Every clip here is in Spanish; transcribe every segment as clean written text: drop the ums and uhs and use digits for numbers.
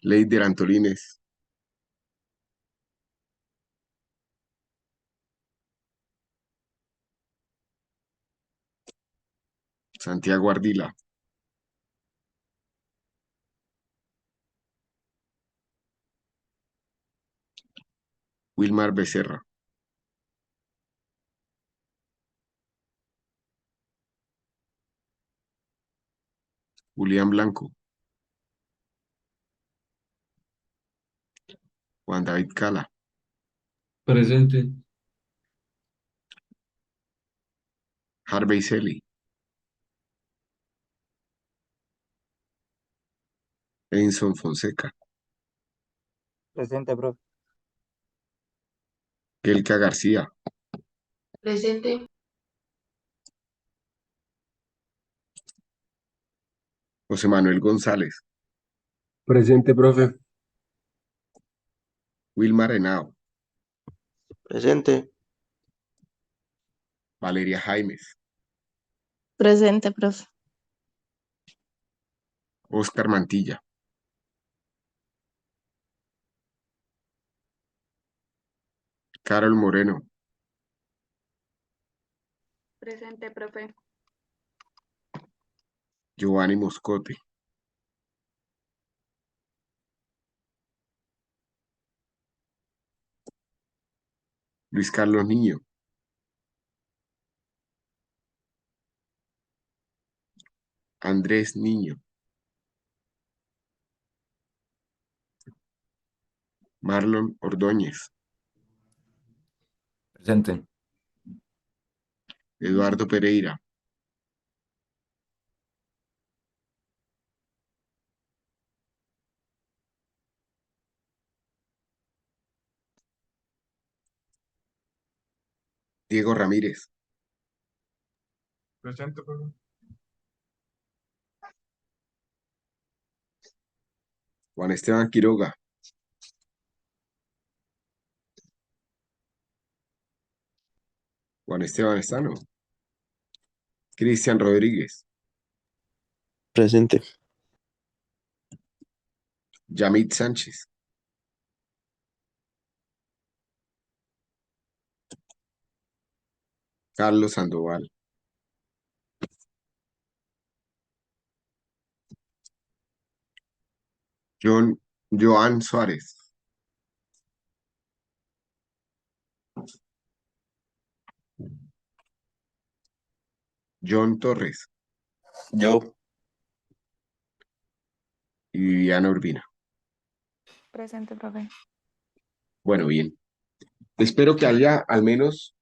Leider Antolines, Santiago Ardila, Wilmar Becerra, Julián Blanco, Juan David Cala, Presente. Harvey Celi, Edinson Fonseca, Presente, profe. Kelka García, Presente. José Manuel González, Presente, profe. Wilmar Henao, Presente. Valeria Jaimes, Presente, profe. Oscar Mantilla, Carol Moreno, Presente, profe. Giovanni Moscote, Luis Carlos Niño, Andrés Niño, Marlon Ordóñez, Presente. Eduardo Pereira, Diego Ramírez, Presente, profe. Juan Esteban Quiroga, Juan Esteban Estano, Cristian Rodríguez, Presente. Yamit Sánchez, Carlos Sandoval, Joan Suárez, John Torres Yo. y Viviana Urbina. Presente, profe. Bueno, bien. Espero que haya al menos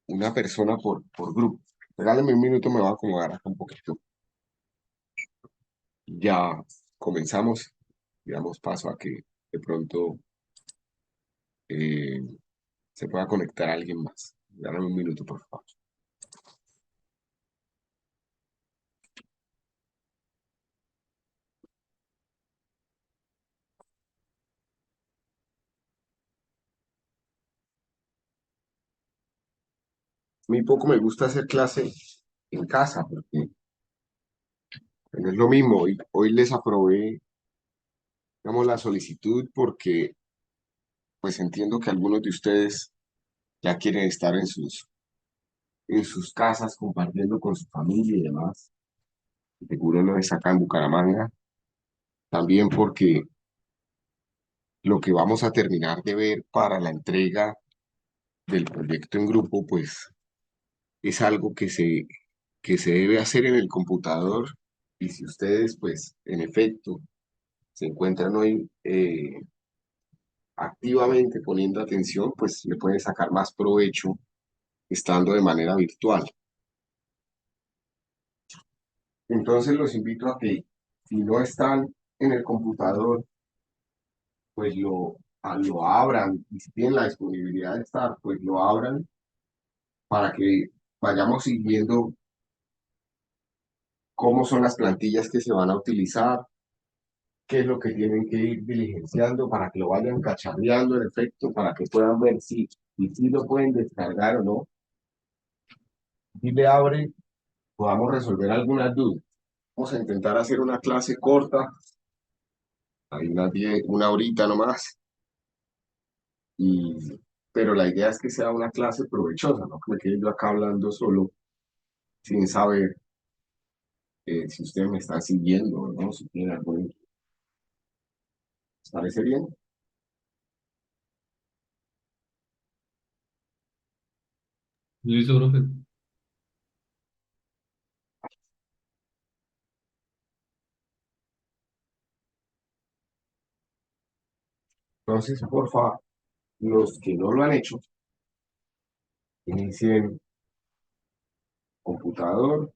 una persona por grupo. Regálame un minuto, me voy a acomodar acá un poquito. Ya comenzamos, damos paso a que de pronto eh, se pueda conectar alguien más. Regálame un minuto, por favor. A mí poco me gusta hacer clase en casa, porque no es lo mismo. Hoy les aprobé, digamos, la solicitud porque pues entiendo que algunos de ustedes ya quieren estar en sus casas compartiendo con su familia y demás. Seguro no es acá en Bucaramanga. También porque lo que vamos a terminar de ver para la entrega del proyecto en grupo, pues es algo que se debe hacer en el computador. Y si ustedes, pues, en efecto, se encuentran hoy activamente poniendo atención, pues le pueden sacar más provecho estando de manera virtual. Entonces los invito a que si no están en el computador, pues lo abran, y si tienen la disponibilidad de estar, pues lo abran para que vayamos siguiendo cómo son las plantillas que se van a utilizar, qué es lo que tienen que ir diligenciando para que lo vayan cacharreando en efecto, para que puedan ver si lo pueden descargar o no. Si le abre, podamos resolver algunas dudas. Vamos a intentar hacer una clase corta hay una horita nomás, y, pero la idea es que sea una clase provechosa, no que me quede yo acá hablando solo, sin saber si ustedes me están siguiendo o no, si tienen algún... ¿Les parece bien? Listo, profe. Entonces, por favor, los que no lo han hecho, inicien computador,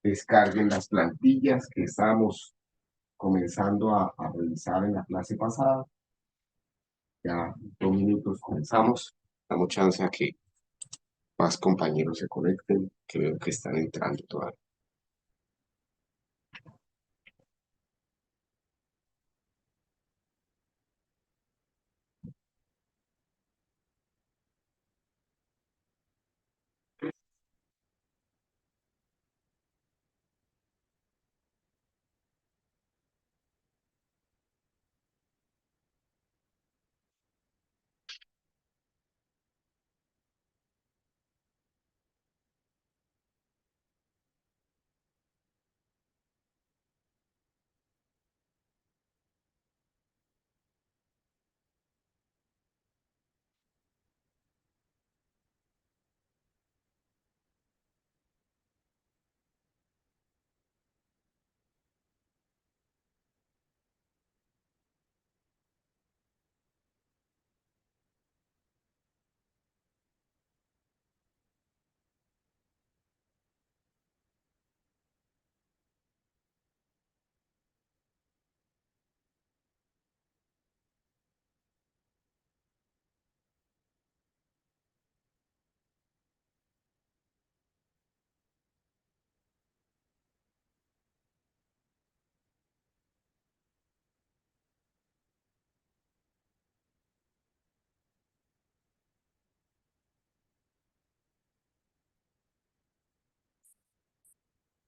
descarguen las plantillas que estábamos comenzando a revisar en la clase pasada. Ya 2 minutos comenzamos. Damos chance a que más compañeros se conecten, que veo que están entrando todavía.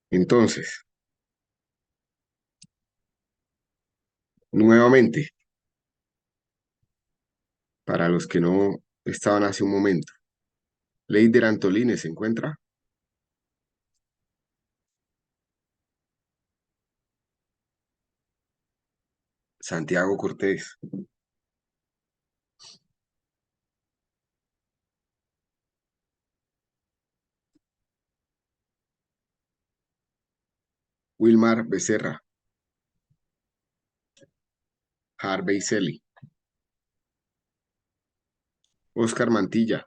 Entonces, nuevamente, para los que no estaban hace un momento, Leider Antolines se encuentra. Santiago Cortés. Wilmar Becerra. Harvey Celi. Oscar Mantilla.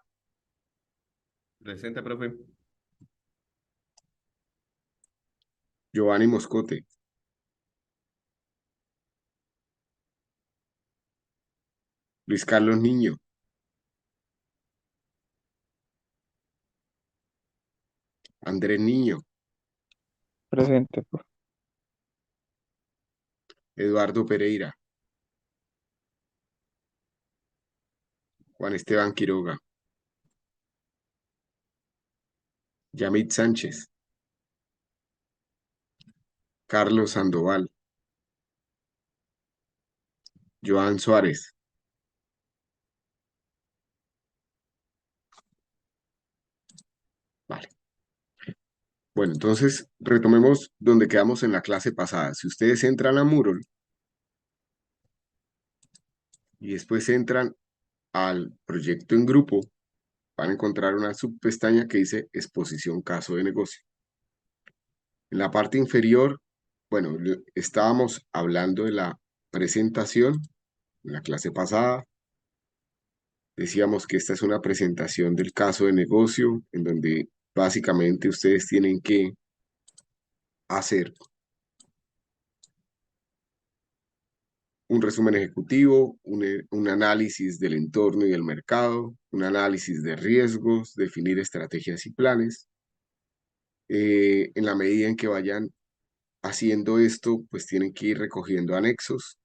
Presente, profe. Giovanni Moscote. Luis Carlos Niño. Andrés Niño. Presente, profe. Eduardo Pereira. Juan Esteban Quiroga. Yamit Sánchez. Carlos Sandoval. Joan Suárez. Vale. Bueno, entonces retomemos donde quedamos en la clase pasada. Si ustedes entran a Moodle y después entran al proyecto en grupo, van a encontrar una subpestaña que dice exposición caso de negocio. En la parte inferior, bueno, estábamos hablando de la presentación en la clase pasada. Decíamos que esta es una presentación del caso de negocio, en donde básicamente ustedes tienen que hacer un resumen ejecutivo, un análisis del entorno y del mercado, un análisis de riesgos, definir estrategias y planes. En la medida en que vayan haciendo esto, pues tienen que ir recogiendo anexos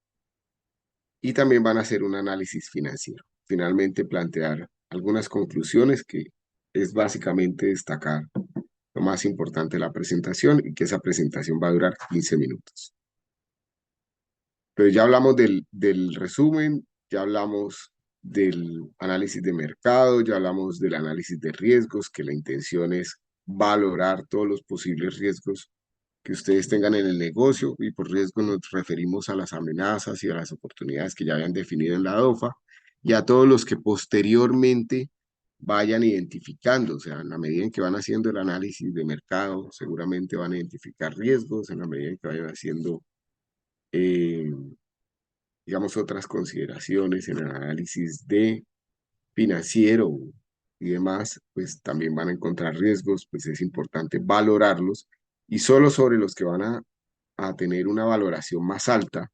y también van a hacer un análisis financiero. Finalmente, plantear algunas conclusiones que es básicamente destacar lo más importante de la presentación y que esa presentación va a durar 15 minutos. Pero ya hablamos del resumen, ya hablamos del análisis de mercado, ya hablamos del análisis de riesgos, que la intención es valorar todos los posibles riesgos que ustedes tengan en el negocio, y por riesgo nos referimos a las amenazas y a las oportunidades que ya habían definido en la DOFA, y a todos los que posteriormente vayan identificando. O sea, en la medida en que van haciendo el análisis de mercado, seguramente van a identificar riesgos, en la medida en que vayan haciendo, digamos, otras consideraciones en el análisis de financiero y demás, pues también van a encontrar riesgos. Pues es importante valorarlos, y solo sobre los que van a tener una valoración más alta,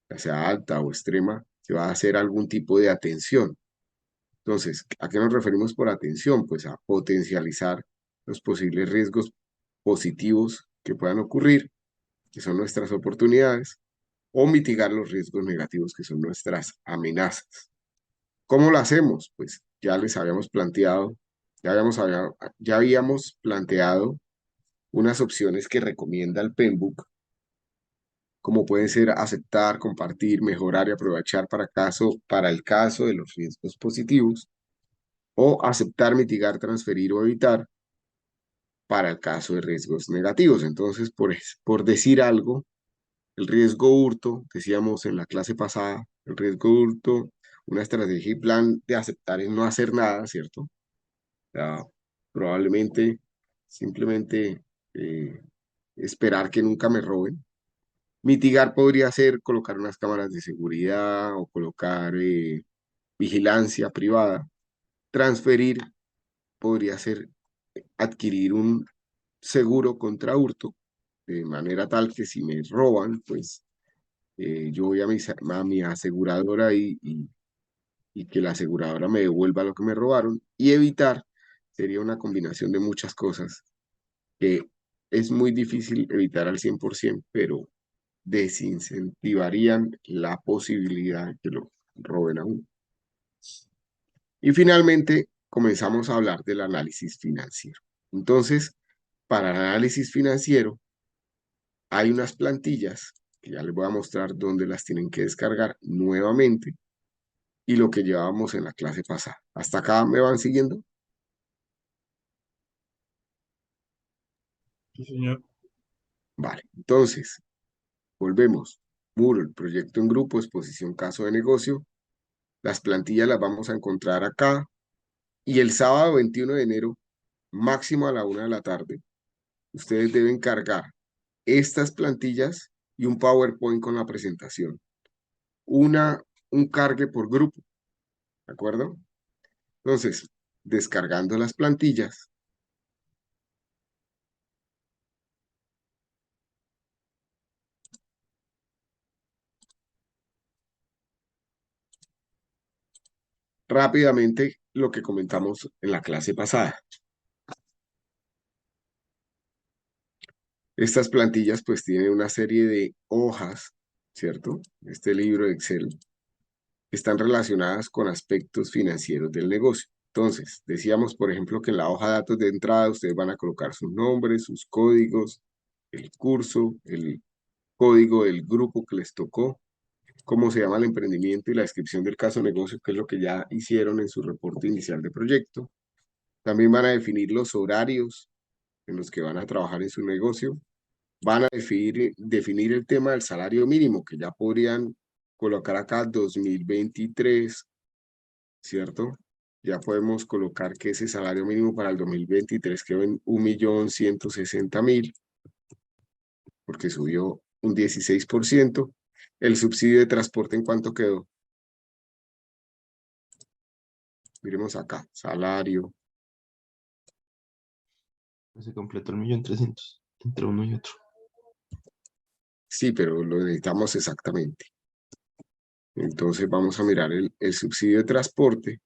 ya sea alta o extrema, se va a hacer algún tipo de atención. Entonces, ¿a qué nos referimos por atención? Pues a potencializar los posibles riesgos positivos que puedan ocurrir, que son nuestras oportunidades, o mitigar los riesgos negativos, que son nuestras amenazas. ¿Cómo lo hacemos? Pues ya les habíamos planteado, ya habíamos planteado unas opciones que recomienda el PMBOK, como pueden ser aceptar, compartir, mejorar y aprovechar para el caso de los riesgos positivos, o aceptar, mitigar, transferir o evitar para el caso de riesgos negativos. Entonces, por decir algo, el riesgo hurto, decíamos en la clase pasada, el riesgo hurto, una estrategia y plan de aceptar es no hacer nada, ¿cierto? O sea, probablemente simplemente esperar que nunca me roben. Mitigar podría ser colocar unas cámaras de seguridad o colocar vigilancia privada. Transferir podría ser adquirir un seguro contra hurto, de manera tal que si me roban, pues yo voy a mi aseguradora y que la aseguradora me devuelva lo que me robaron. Y evitar sería una combinación de muchas cosas que es muy difícil evitar al 100%, pero desincentivarían la posibilidad de que lo roben a uno. Y finalmente comenzamos a hablar del análisis financiero. Entonces, para el análisis financiero hay unas plantillas que ya les voy a mostrar dónde las tienen que descargar nuevamente, y lo que llevábamos en la clase pasada. ¿Hasta acá me van siguiendo? Sí, señor. Vale, entonces, volvemos. Muro, el proyecto en grupo, exposición caso de negocio. Las plantillas las vamos a encontrar acá. Y el sábado 21 de enero, máximo a la 1 de la tarde, ustedes deben cargar estas plantillas y un PowerPoint con la presentación. Un cargue por grupo, ¿de acuerdo? Entonces, descargando las plantillas, rápidamente lo que comentamos en la clase pasada. Estas plantillas pues tienen una serie de hojas, ¿cierto? Este libro de Excel, están relacionadas con aspectos financieros del negocio. Entonces, decíamos, por ejemplo, que en la hoja de datos de entrada ustedes van a colocar sus nombres, sus códigos, el curso, el código del grupo que les tocó, cómo se llama el emprendimiento y la descripción del caso de negocio, que es lo que ya hicieron en su reporte inicial de proyecto. También van a definir los horarios en los que van a trabajar en su negocio. Van a definir el tema del salario mínimo, que ya podrían colocar acá 2023, ¿cierto? Ya podemos colocar que ese salario mínimo para el 2023 quedó en 1.160.000, porque subió un 16%. El subsidio de transporte, ¿en cuánto quedó? Miremos acá, salario. Se completó el 1.300.000 entre uno y otro. Sí, pero lo necesitamos exactamente. Entonces vamos a mirar el subsidio de transporte.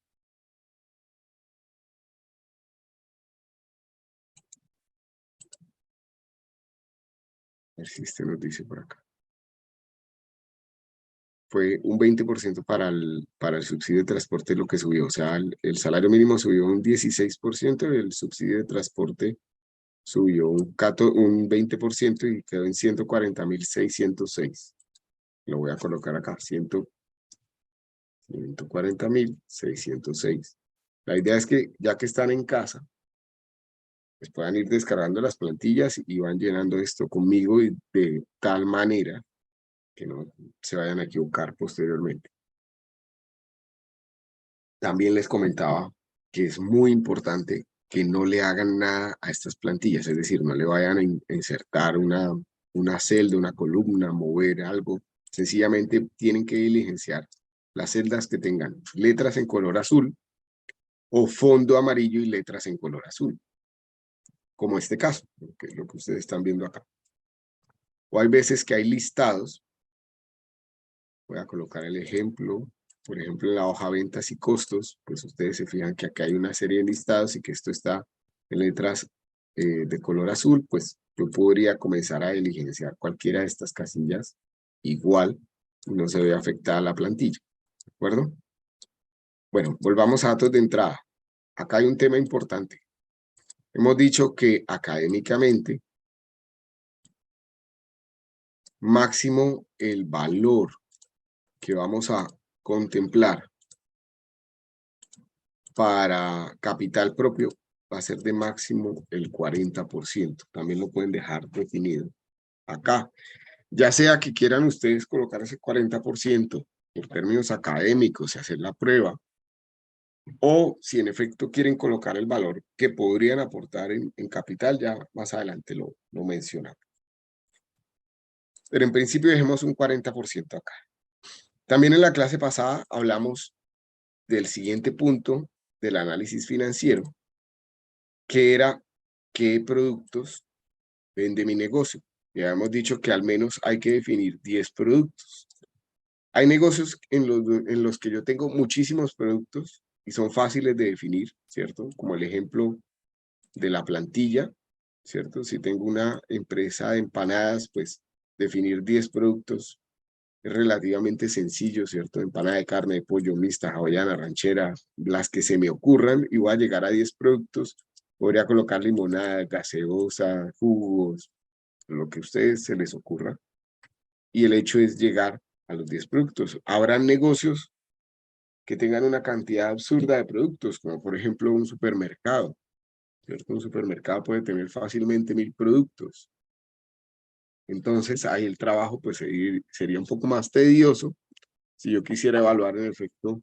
A ver si este nos dice por acá. Fue un 20% para el subsidio de transporte lo que subió. O sea, el salario mínimo subió un 16% y el subsidio de transporte subió un 20% y quedó en 140.606. Lo voy a colocar acá, 140.606. La idea es que ya que están en casa, pues puedan ir descargando las plantillas y van llenando esto conmigo y de tal manera que no se vayan a equivocar posteriormente. También les comentaba que es muy importante que no le hagan nada a estas plantillas, es decir, no le vayan a insertar una celda, una columna, mover algo. Sencillamente tienen que diligenciar las celdas que tengan letras en color azul o fondo amarillo y letras en color azul, como este caso, que es lo que ustedes están viendo acá. O hay veces que hay listados. Voy a colocar el ejemplo. Por ejemplo, en la hoja ventas y costos, pues ustedes se fijan que acá hay una serie de listados y que esto está en letras de color azul, pues yo podría comenzar a diligenciar cualquiera de estas casillas igual y no se ve afectada la plantilla, ¿de acuerdo? Bueno, volvamos a datos de entrada. Acá hay un tema importante. Hemos dicho que académicamente, máximo el valor que vamos a contemplar para capital propio va a ser de máximo el 40%. También lo pueden dejar definido acá. Ya sea que quieran ustedes colocar ese 40% por términos académicos y hacer la prueba, o si en efecto quieren colocar el valor que podrían aportar en capital, ya más adelante lo mencionamos. Pero en principio dejemos un 40% acá. También en la clase pasada hablamos del siguiente punto del análisis financiero, que era qué productos vende mi negocio. Ya hemos dicho que al menos hay que definir 10 productos. Hay negocios en los que yo tengo muchísimos productos y son fáciles de definir, ¿cierto? Como el ejemplo de la plantilla, ¿cierto? Si tengo una empresa de empanadas, pues definir 10 productos es relativamente sencillo, ¿cierto? Empanada de carne, de pollo, mixta, hawaiana, ranchera, las que se me ocurran, y voy a llegar a 10 productos. Podría colocar limonada, gaseosa, jugos, lo que a ustedes se les ocurra. Y el hecho es llegar a los 10 productos. Habrán negocios que tengan una cantidad absurda de productos, como por ejemplo un supermercado, ¿cierto? Un supermercado puede tener fácilmente 1000 productos. Entonces ahí el trabajo pues sería un poco más tedioso si yo quisiera evaluar en efecto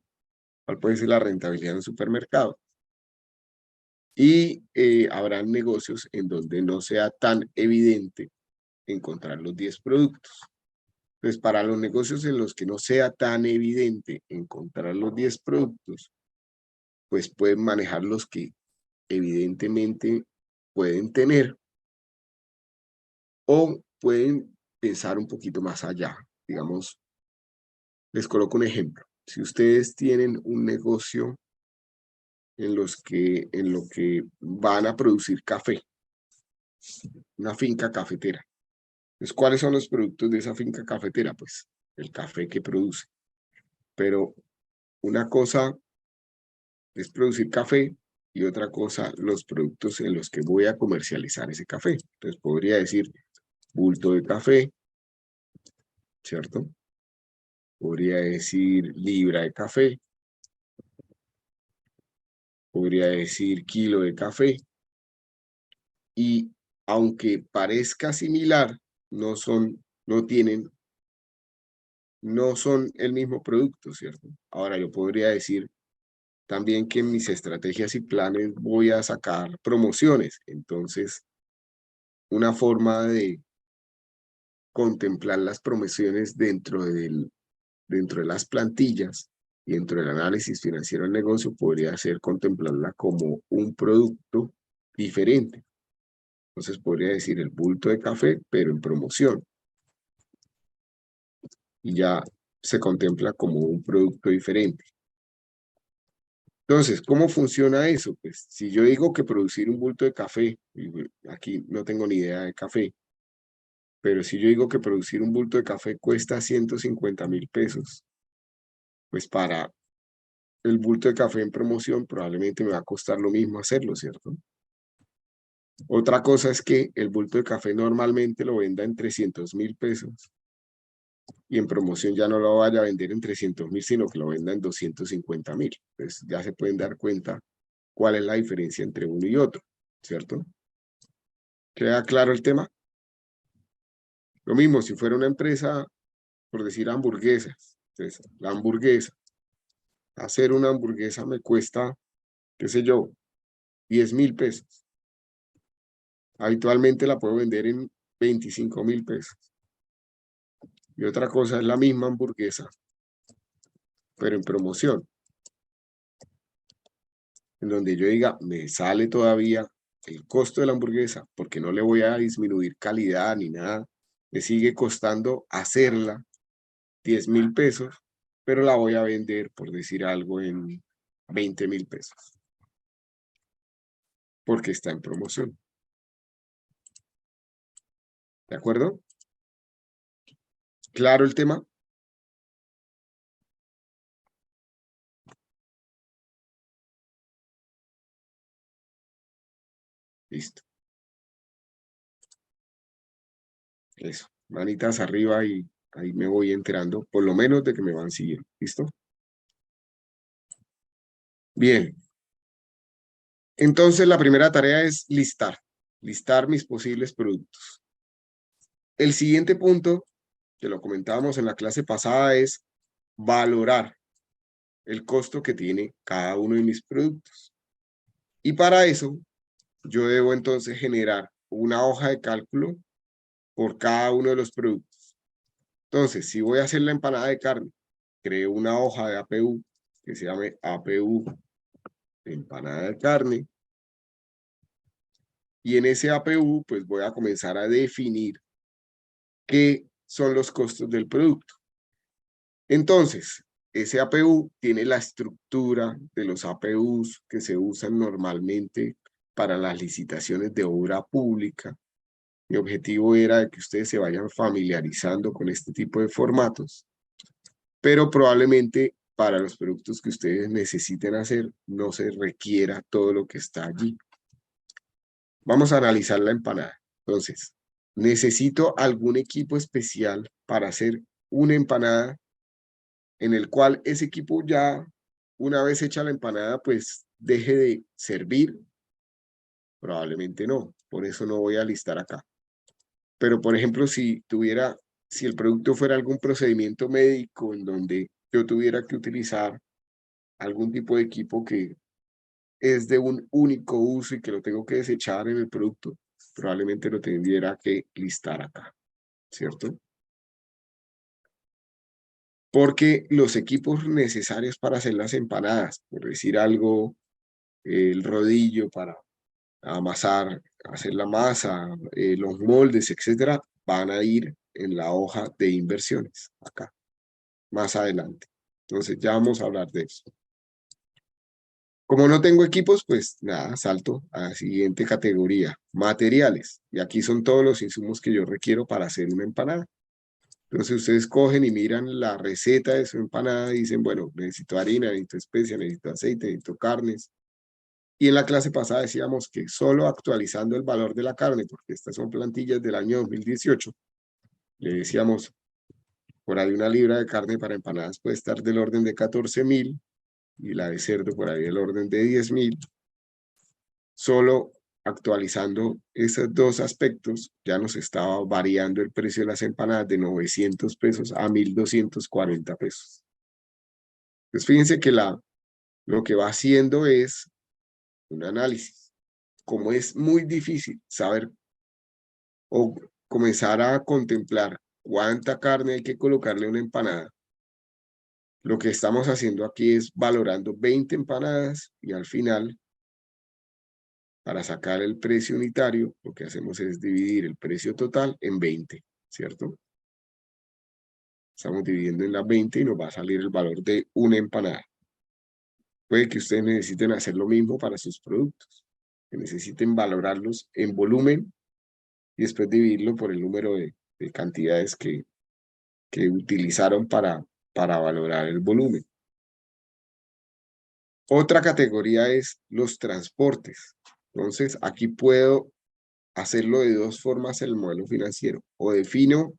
cuál puede ser la rentabilidad en un supermercado. Y habrán negocios en donde no sea tan evidente encontrar los 10 productos. Entonces, para los negocios en los que no sea tan evidente encontrar los 10 productos, pues pueden manejar los que evidentemente pueden tener, o pueden pensar un poquito más allá. Digamos, les coloco un ejemplo. Si ustedes tienen un negocio en lo que van a producir café, una finca cafetera. Entonces, ¿cuáles son los productos de esa finca cafetera? Pues el café que produce. Pero una cosa es producir café y otra cosa los productos en los que voy a comercializar ese café. Entonces podría decir bulto de café, ¿cierto? Podría decir libra de café. Podría decir kilo de café. Y aunque parezca similar, no son el mismo producto, ¿cierto? Ahora yo podría decir también que en mis estrategias y planes voy a sacar promociones. Entonces, una forma de contemplar las promociones dentro de las plantillas y dentro del análisis financiero del negocio podría ser contemplarla como un producto diferente. Entonces podría decir el bulto de café, pero en promoción. Y ya se contempla como un producto diferente. Entonces, ¿cómo funciona eso? Pues si yo digo que producir un bulto de café, y aquí no tengo ni idea de café, pero si yo digo que producir un bulto de café cuesta 150.000 pesos, pues para el bulto de café en promoción probablemente me va a costar lo mismo hacerlo, ¿cierto? Otra cosa es que el bulto de café normalmente lo venda en 300.000 pesos y en promoción ya no lo vaya a vender en 300.000, sino que lo venda en 250.000. Pues ya se pueden dar cuenta cuál es la diferencia entre uno y otro, ¿cierto? ¿Queda claro el tema? Lo mismo, si fuera una empresa, por decir hamburguesas, entonces, la hamburguesa, hacer una hamburguesa me cuesta, qué sé yo, 10.000 pesos. Habitualmente la puedo vender en 25.000 pesos. Y otra cosa es la misma hamburguesa, pero en promoción, en donde yo diga, me sale todavía el costo de la hamburguesa, porque no le voy a disminuir calidad ni nada, me sigue costando hacerla 10.000 pesos, pero la voy a vender, por decir algo, en 20.000 pesos, porque está en promoción. ¿De acuerdo? ¿Claro el tema? Listo. Eso. Manitas arriba y ahí me voy enterando, por lo menos de que me van siguiendo. ¿Listo? Bien. Entonces la primera tarea es listar mis posibles productos. El siguiente punto, que lo comentábamos en la clase pasada, es valorar el costo que tiene cada uno de mis productos. Y para eso, yo debo entonces generar una hoja de cálculo por cada uno de los productos. Entonces, si voy a hacer la empanada de carne, creo una hoja de APU que se llame APU empanada de carne. Y en ese APU, pues voy a comenzar a definir qué son los costos del producto. Entonces, ese APU tiene la estructura de los APUs que se usan normalmente para las licitaciones de obra pública. Mi objetivo era que ustedes se vayan familiarizando con este tipo de formatos, pero probablemente para los productos que ustedes necesiten hacer no se requiera todo lo que está allí. Vamos a analizar la empanada. Entonces, necesito algún equipo especial para hacer una empanada en el cual ese equipo ya, una vez hecha la empanada, pues deje de servir. Probablemente no, por eso no voy a listar acá. Pero, por ejemplo, si el producto fuera algún procedimiento médico en donde yo tuviera que utilizar algún tipo de equipo que es de un único uso y que lo tengo que desechar en el producto, probablemente lo tendría que listar acá, ¿cierto? Porque los equipos necesarios para hacer las empanadas, por decir algo, el rodillo para amasar, hacer la masa, los moldes, etcétera, van a ir en la hoja de inversiones, acá, más adelante. Entonces ya vamos a hablar de eso. Como no tengo equipos, pues nada, salto a la siguiente categoría, materiales. Y aquí son todos los insumos que yo requiero para hacer una empanada. Entonces ustedes cogen y miran la receta de su empanada y dicen, bueno, necesito harina, necesito especia, necesito aceite, necesito carnes. Y en la clase pasada decíamos que solo actualizando el valor de la carne, porque estas son plantillas del año 2018, le decíamos, por ahí una libra de carne para empanadas puede estar del orden de 14.000 y la de cerdo por ahí del orden de 10.000. Solo actualizando esos dos aspectos, ya nos estaba variando el precio de las empanadas de 900 pesos a 1.240 pesos. Entonces fíjense que lo que va haciendo es un análisis. Como es muy difícil saber o comenzar a contemplar cuánta carne hay que colocarle a una empanada, lo que estamos haciendo aquí es valorando 20 empanadas y al final, para sacar el precio unitario, lo que hacemos es dividir el precio total en 20, ¿cierto? Estamos dividiendo en las 20 y nos va a salir el valor de una empanada. Puede que ustedes necesiten hacer lo mismo para sus productos, que necesiten valorarlos en volumen y después dividirlo por el número de cantidades que utilizaron para valorar el volumen. Otra categoría es los transportes. Entonces, aquí puedo hacerlo de dos formas en el modelo financiero. O defino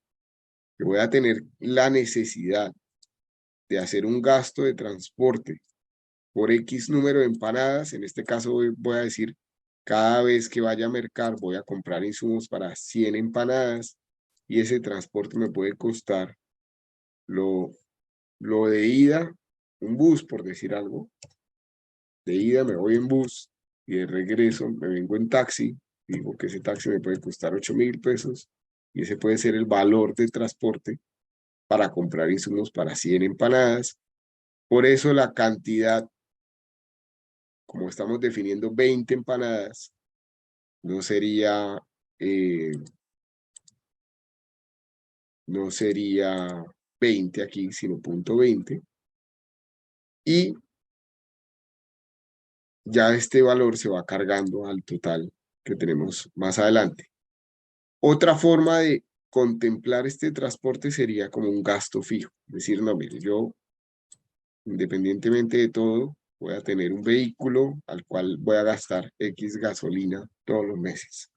que voy a tener la necesidad de hacer un gasto de transporte por X número de empanadas, en este caso voy a decir, cada vez que vaya a mercar voy a comprar insumos para 100 empanadas y ese transporte me puede costar lo de ida, un bus por decir algo, de ida me voy en bus y de regreso me vengo en taxi, digo que ese taxi me puede costar 8.000 pesos y ese puede ser el valor de transporte para comprar insumos para 100 empanadas. Por eso la cantidad, como estamos definiendo 20 empanadas, no sería, no sería 20 aquí, sino .20. Y ya este valor se va cargando al total que tenemos más adelante. Otra forma de contemplar este transporte sería como un gasto fijo. Es decir, no, mire, yo, independientemente de todo, voy a tener un vehículo al cual voy a gastar X gasolina todos los meses.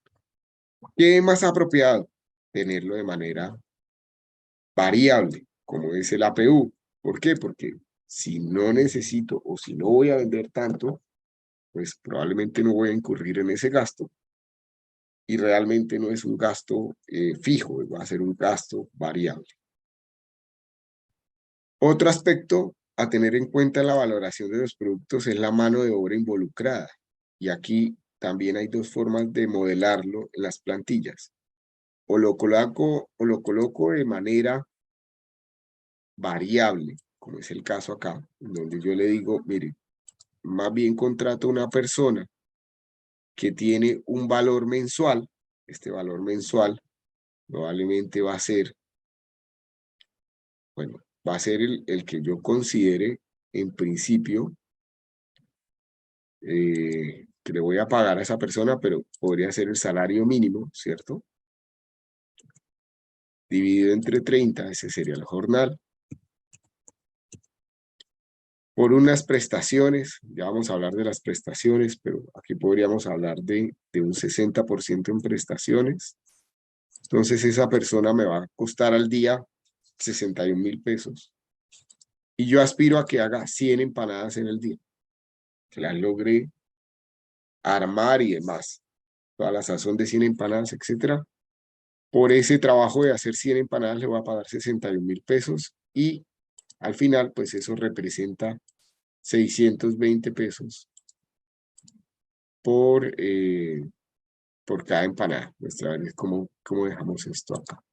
¿Qué es más apropiado? Tenerlo de manera variable, como es el APU. ¿Por qué? Porque si no necesito o si no voy a vender tanto, pues probablemente no voy a incurrir en ese gasto. Y realmente no es un gasto fijo, va a ser un gasto variable. Otro aspecto a tener en cuenta en la valoración de los productos es la mano de obra involucrada. Y aquí también hay dos formas de modelarlo en las plantillas. O lo coloco de manera variable, como es el caso acá, donde yo le digo, mire, más bien contrato a una persona que tiene un valor mensual. Este valor mensual probablemente va a ser, bueno, va a ser el que yo considere en principio que le voy a pagar a esa persona, pero podría ser el salario mínimo, ¿cierto? Dividido entre 30, ese sería el jornal. Por unas prestaciones, ya vamos a hablar de las prestaciones, pero aquí podríamos hablar de un 60% en prestaciones. Entonces esa persona me va a costar al día 61.000 pesos. Y yo aspiro a que haga 100 empanadas en el día. Que las logre armar y demás. Toda la sazón de 100 empanadas, etcétera. Por ese trabajo de hacer 100 empanadas le voy a pagar 61.000 pesos. Y al final, pues eso representa 620 pesos por cada empanada. Nuestra vez, ¿cómo dejamos esto acá?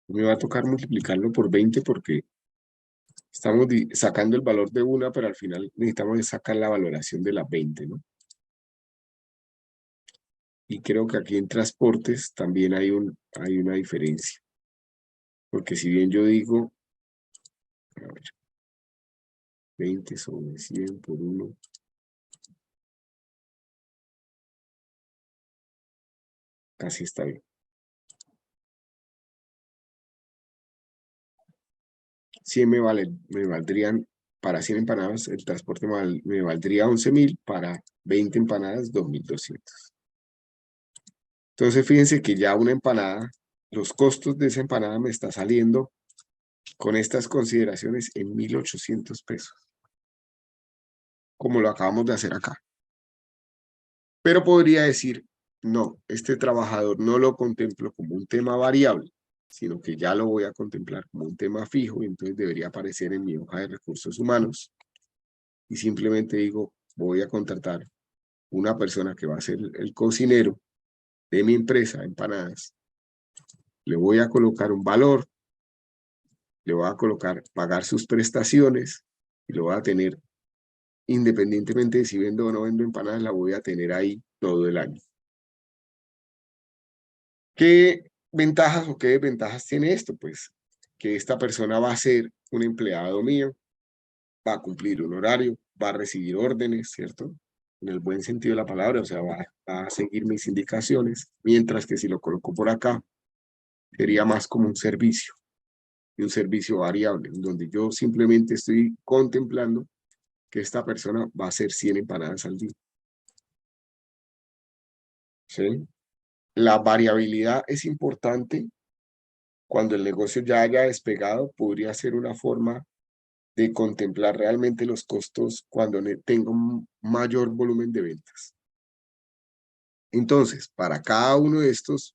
Me va a tocar multiplicarlo por 20 porque estamos sacando el valor de una, pero al final necesitamos sacar la valoración de las 20, ¿no? Y creo que aquí en transportes también hay una diferencia. Porque si bien yo digo, a ver, 20 sobre 100 por 1. Casi está bien. 100 me valdrían, para 100 empanadas, el transporte me valdría 11.000, para 20 empanadas, 2.200. Entonces, fíjense que ya una empanada, los costos de esa empanada me está saliendo con estas consideraciones en 1.800 pesos. Como lo acabamos de hacer acá. Pero podría decir, no, este trabajador no lo contemplo como un tema variable, sino que ya lo voy a contemplar como un tema fijo y entonces debería aparecer en mi hoja de recursos humanos. Y simplemente digo, voy a contratar una persona que va a ser el cocinero de mi empresa, empanadas. Le voy a colocar un valor, le voy a colocar pagar sus prestaciones y lo voy a tener, independientemente de si vendo o no vendo empanadas, la voy a tener ahí todo el año. ¿Qué ventajas o qué desventajas tiene esto? Pues que esta persona va a ser un empleado mío, va a cumplir un horario, va a recibir órdenes, ¿cierto? En el buen sentido de la palabra, o sea, va a seguir mis indicaciones, mientras que si lo coloco por acá, sería más como un servicio, y un servicio variable, en donde yo simplemente estoy contemplando que esta persona va a hacer 100 empanadas al día. ¿Sí? La variabilidad es importante. Cuando el negocio ya haya despegado, podría ser una forma de contemplar realmente los costos cuando tenga un mayor volumen de ventas. Entonces, para cada uno de estos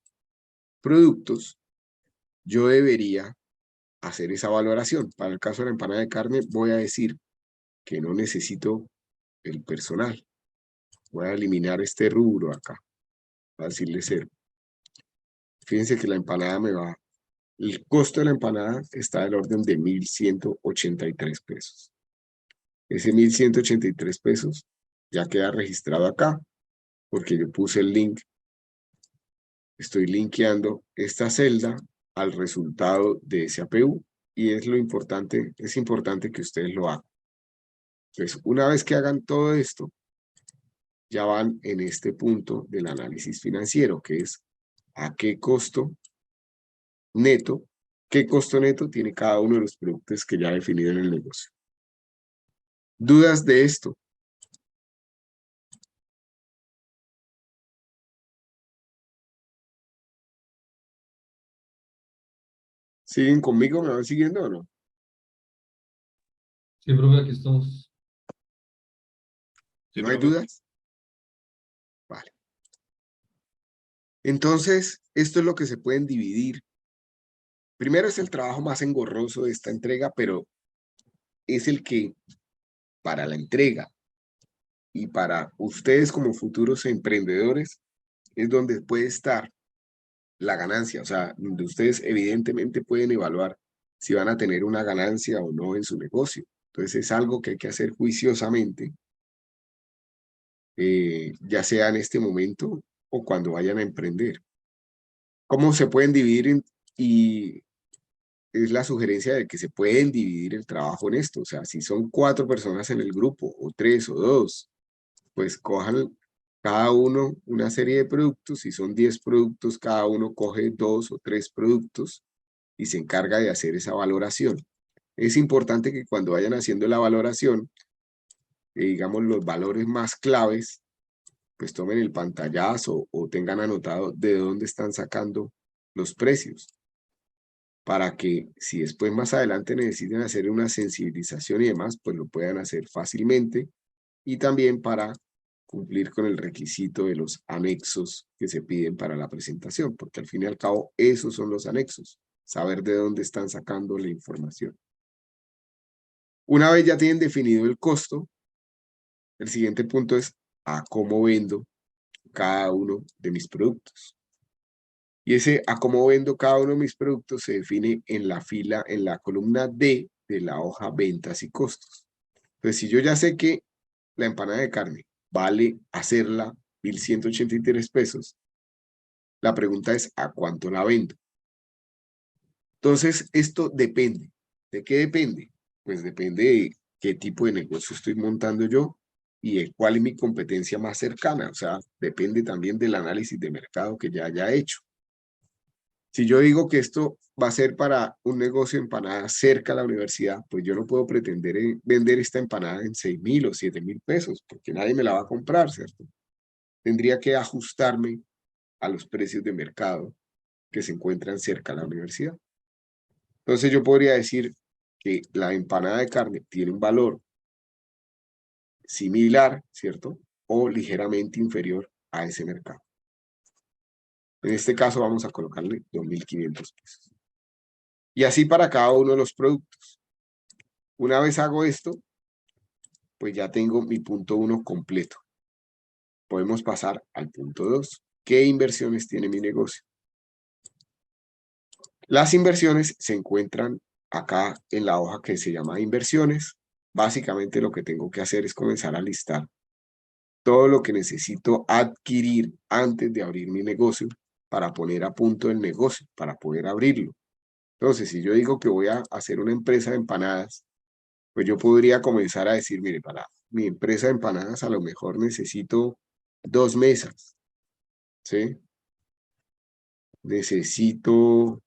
productos, yo debería hacer esa valoración. Para el caso de la empanada de carne, voy a decir que no necesito el personal. Voy a eliminar este rubro acá, voy a decirle 0. Fíjense que la empanada me va. El costo de la empanada está del orden de 1,183 pesos. Ese 1,183 pesos ya queda registrado acá, porque yo puse el link. Estoy linkeando esta celda al resultado de ese APU y es importante que ustedes lo hagan. Entonces, una vez que hagan todo esto, ya van en este punto del análisis financiero, que es a qué costo neto tiene cada uno de los productos que ya he definido en el negocio. ¿Dudas de esto? ¿Siguen conmigo? ¿Me van siguiendo o no? Sí, profe, aquí estamos. Sí, ¿No hay profe. dudas? Vale. Entonces, esto es lo que se pueden dividir. Primero es el trabajo más engorroso de esta entrega, pero es el que para la entrega y para ustedes como futuros emprendedores es donde puede estar la ganancia, o sea, donde ustedes evidentemente pueden evaluar si van a tener una ganancia o no en su negocio. Entonces es algo que hay que hacer juiciosamente, ya sea en este momento o cuando vayan a emprender. ¿Cómo se pueden dividir? Y es la sugerencia de que se pueden dividir el trabajo en esto. O sea, si son 4 personas en el grupo, o 3 o 2, pues cojan cada uno una serie de productos. Si son 10 productos, cada uno coge 2 o 3 productos y se encarga de hacer esa valoración. Es importante que cuando vayan haciendo la valoración, digamos los valores más claves, pues tomen el pantallazo o tengan anotado de dónde están sacando los precios, para que si después más adelante necesiten hacer una sensibilización y demás, pues lo puedan hacer fácilmente, y también para cumplir con el requisito de los anexos que se piden para la presentación, porque al fin y al cabo esos son los anexos, saber de dónde están sacando la información. Una vez ya tienen definido el costo, el siguiente punto es a cómo vendo cada uno de mis productos. Y ese a cómo vendo cada uno de mis productos se define en la fila, en la columna D de la hoja ventas y costos. Entonces, si yo ya sé que la empanada de carne vale hacerla 1,183 pesos, la pregunta es ¿a cuánto la vendo? Entonces, esto depende. ¿De qué depende? Pues depende de qué tipo de negocio estoy montando yo y de cuál es mi competencia más cercana. O sea, depende también del análisis de mercado que ya haya hecho. Si yo digo que esto va a ser para un negocio de empanadas cerca a la universidad, pues yo no puedo pretender vender esta empanada en 6,000 o 7,000 pesos, porque nadie me la va a comprar, ¿cierto? Tendría que ajustarme a los precios de mercado que se encuentran cerca a la universidad. Entonces yo podría decir que la empanada de carne tiene un valor similar, ¿cierto? O ligeramente inferior a ese mercado. En este caso vamos a colocarle 2,500 pesos. Y así para cada uno de los productos. Una vez hago esto, pues ya tengo mi punto 1 completo. Podemos pasar al punto 2. ¿Qué inversiones tiene mi negocio? Las inversiones se encuentran acá en la hoja que se llama inversiones. Básicamente lo que tengo que hacer es comenzar a listar todo lo que necesito adquirir antes de abrir mi negocio para poner a punto el negocio, para poder abrirlo. Entonces, si yo digo que voy a hacer una empresa de empanadas, pues yo podría comenzar a decir, mire, para mi empresa de empanadas a lo mejor necesito 2 mesas, ¿sí? Necesito,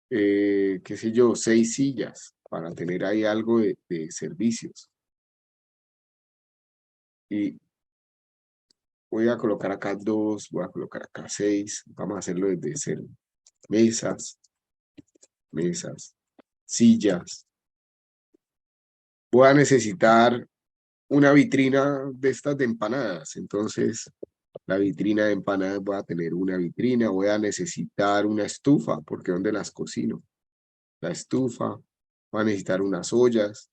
qué sé yo, 6 sillas para tener ahí algo de servicios. Y voy a colocar acá 2, voy a colocar acá 6, vamos a hacerlo desde 0. Mesas, sillas. Voy a necesitar una vitrina de estas de empanadas, entonces la vitrina de empanadas voy a tener una vitrina, voy a necesitar una estufa, porque ¿dónde las cocino? La estufa, voy a necesitar unas ollas,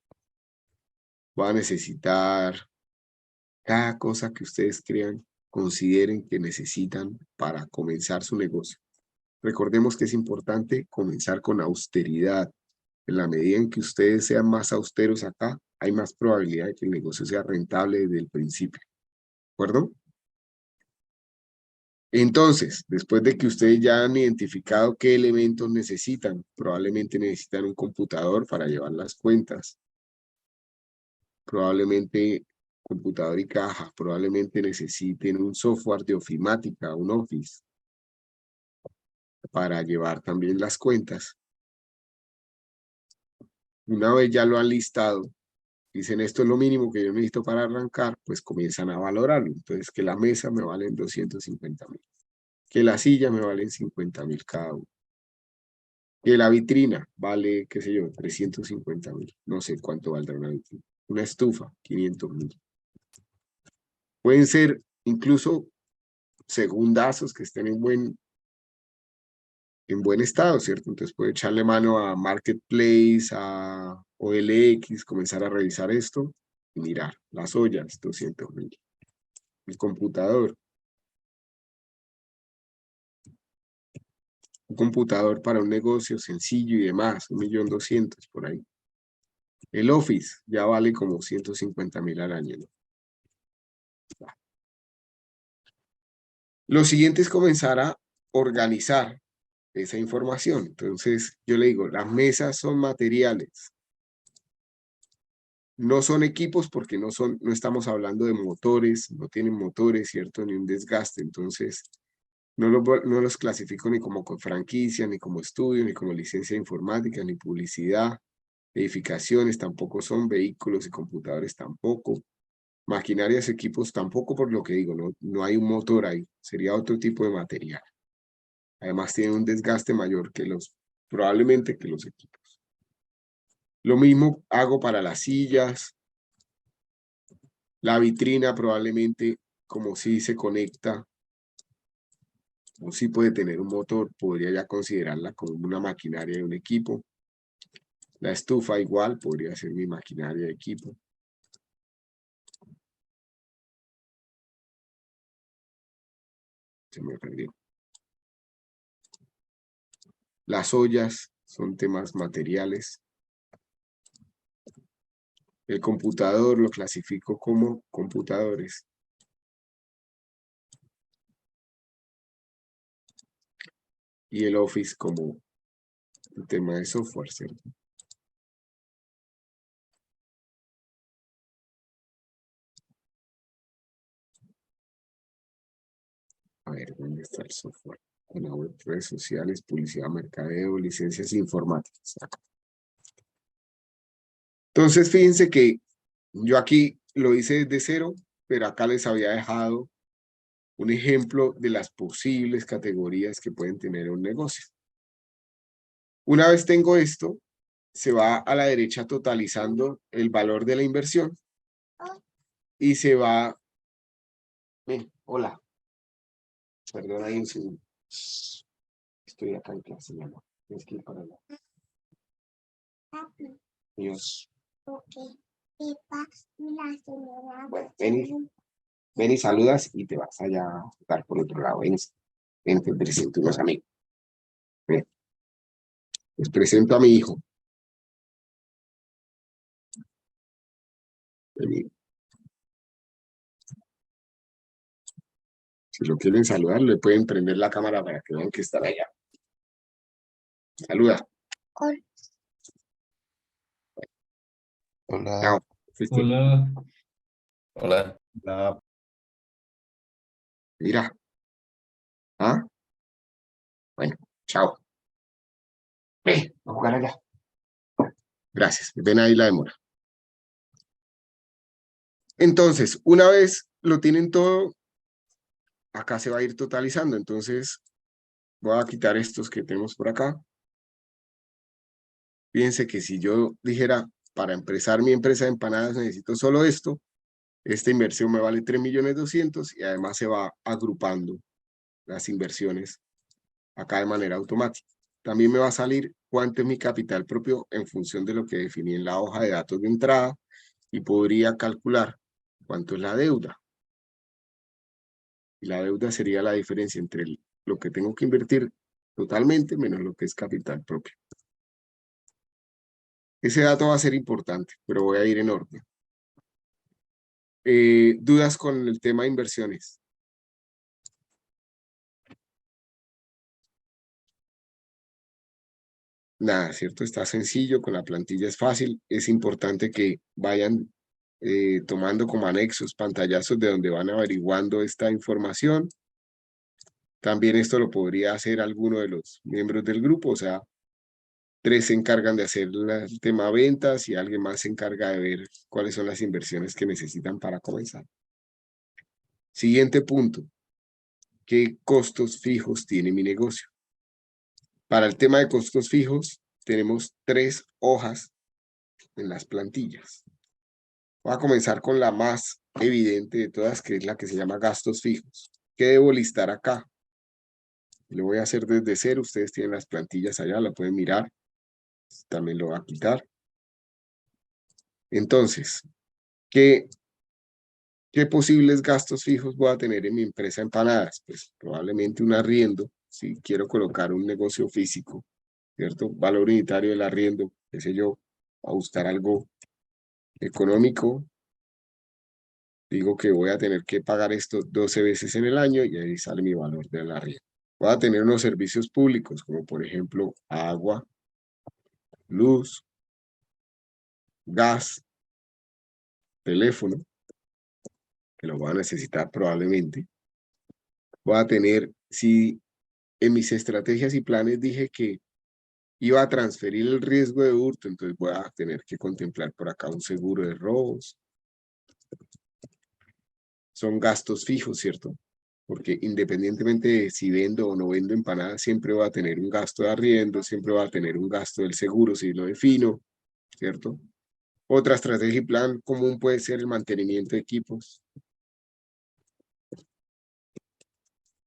voy a necesitar cada cosa que ustedes crean, consideren que necesitan para comenzar su negocio. Recordemos que es importante comenzar con austeridad. En la medida en que ustedes sean más austeros acá, hay más probabilidad de que el negocio sea rentable desde el principio. ¿De acuerdo? Entonces, después de que ustedes ya han identificado qué elementos necesitan, probablemente necesitan un computador para llevar las cuentas, probablemente computador y caja, probablemente necesiten un software de ofimática, un Office, para llevar también las cuentas. Una vez ya lo han listado, dicen esto es lo mínimo que yo necesito para arrancar, pues comienzan a valorarlo. Entonces, que la mesa me valen 250.000, que la silla me valen 50.000 cada uno, que la vitrina vale, qué sé yo, 350.000, no sé cuánto valdrá una vitrina, una estufa, 500.000. Pueden ser incluso segundazos que estén en buen estado, ¿cierto? Entonces puede echarle mano a Marketplace, a OLX, comenzar a revisar esto y mirar las ollas, 200.000. El computador. Un computador para un negocio sencillo y demás, 1.200.000 por ahí. El Office ya vale como 150.000 al año, ¿no? Lo siguiente es comenzar a organizar esa información. Entonces, yo le digo, las mesas son materiales. No son equipos porque no estamos hablando de motores, no tienen motores, ¿cierto? Ni un desgaste. Entonces, no los clasifico ni como franquicia, ni como estudio, ni como licencia de informática, ni publicidad. Edificaciones tampoco son, vehículos y computadores tampoco. Maquinarias, equipos tampoco, por lo que digo, no hay un motor ahí. Sería otro tipo de material. Además, tiene un desgaste mayor que probablemente que los equipos. Lo mismo hago para las sillas. La vitrina probablemente, como si se conecta, o si puede tener un motor, podría ya considerarla como una maquinaria de un equipo. La estufa igual, podría ser mi maquinaria de equipo. Se me perdió. Las ollas son temas materiales. El computador lo clasifico como computadores. Y el Office como el tema de software, ¿cierto? A ver, ¿dónde está el software? En la web, redes sociales, publicidad, mercadeo, licencias informáticas. Acá. Entonces, fíjense que yo aquí lo hice desde 0, pero acá les había dejado un ejemplo de las posibles categorías que pueden tener un negocio. Una vez tengo esto, se va a la derecha totalizando el valor de la inversión y se va... Ven, hola. Perdón, ahí un segundo. Estoy acá en clase, mi amor. Tienes que ir para allá. Dios. Bueno, ven y saludas y te vas allá a jugar por otro lado. Ven, te presento unos amigos. Ven. Les presento a mi hijo. Vení. Si lo quieren saludar, le pueden prender la cámara para que vean que están allá. Saluda. Hola. Chao. Fuiste. Hola. Hola. La Mira. ¿Ah? Bueno, chao. A jugar allá. Gracias. Ven ahí la demora. Entonces, una vez lo tienen todo, acá se va a ir totalizando. Entonces, voy a quitar estos que tenemos por acá. Fíjense que si yo dijera, para empezar mi empresa de empanadas necesito solo esto, esta inversión me vale 3.200.000 y además se va agrupando las inversiones acá de manera automática. También me va a salir cuánto es mi capital propio en función de lo que definí en la hoja de datos de entrada y podría calcular cuánto es la deuda. Y la deuda sería la diferencia entre lo que tengo que invertir totalmente menos lo que es capital propio. Ese dato va a ser importante, pero voy a ir en orden. ¿Dudas con el tema de inversiones? Nada, ¿cierto? Está sencillo, con la plantilla es fácil. Es importante que vayan tomando como anexos, pantallazos de donde van averiguando esta información. También esto lo podría hacer alguno de los miembros del grupo, o sea, 3 se encargan de hacer el tema ventas y alguien más se encarga de ver cuáles son las inversiones que necesitan para comenzar. Siguiente punto. ¿Qué costos fijos tiene mi negocio? Para el tema de costos fijos, tenemos 3 hojas en las plantillas. Voy a comenzar con la más evidente de todas, que es la que se llama gastos fijos. ¿Qué debo listar acá? Lo voy a hacer desde cero. Ustedes tienen las plantillas allá, la pueden mirar. También lo voy a quitar. Entonces, ¿qué posibles gastos fijos voy a tener en mi empresa de empanadas? Pues probablemente un arriendo, si quiero colocar un negocio físico, ¿cierto? Valor unitario del arriendo, qué sé yo, a buscar algo económico. Digo que voy a tener que pagar esto 12 veces en el año y ahí sale mi valor del arriendo. Voy a tener unos servicios públicos, como por ejemplo agua, luz, gas, teléfono, que lo voy a necesitar probablemente. Voy a tener, si en mis estrategias y planes dije que iba a transferir el riesgo de hurto, entonces voy a tener que contemplar por acá un seguro de robos. Son gastos fijos, ¿cierto? Porque independientemente de si vendo o no vendo empanadas, siempre va a tener un gasto de arriendo, siempre va a tener un gasto del seguro si lo defino, ¿cierto? Otra estrategia y plan común puede ser el mantenimiento de equipos.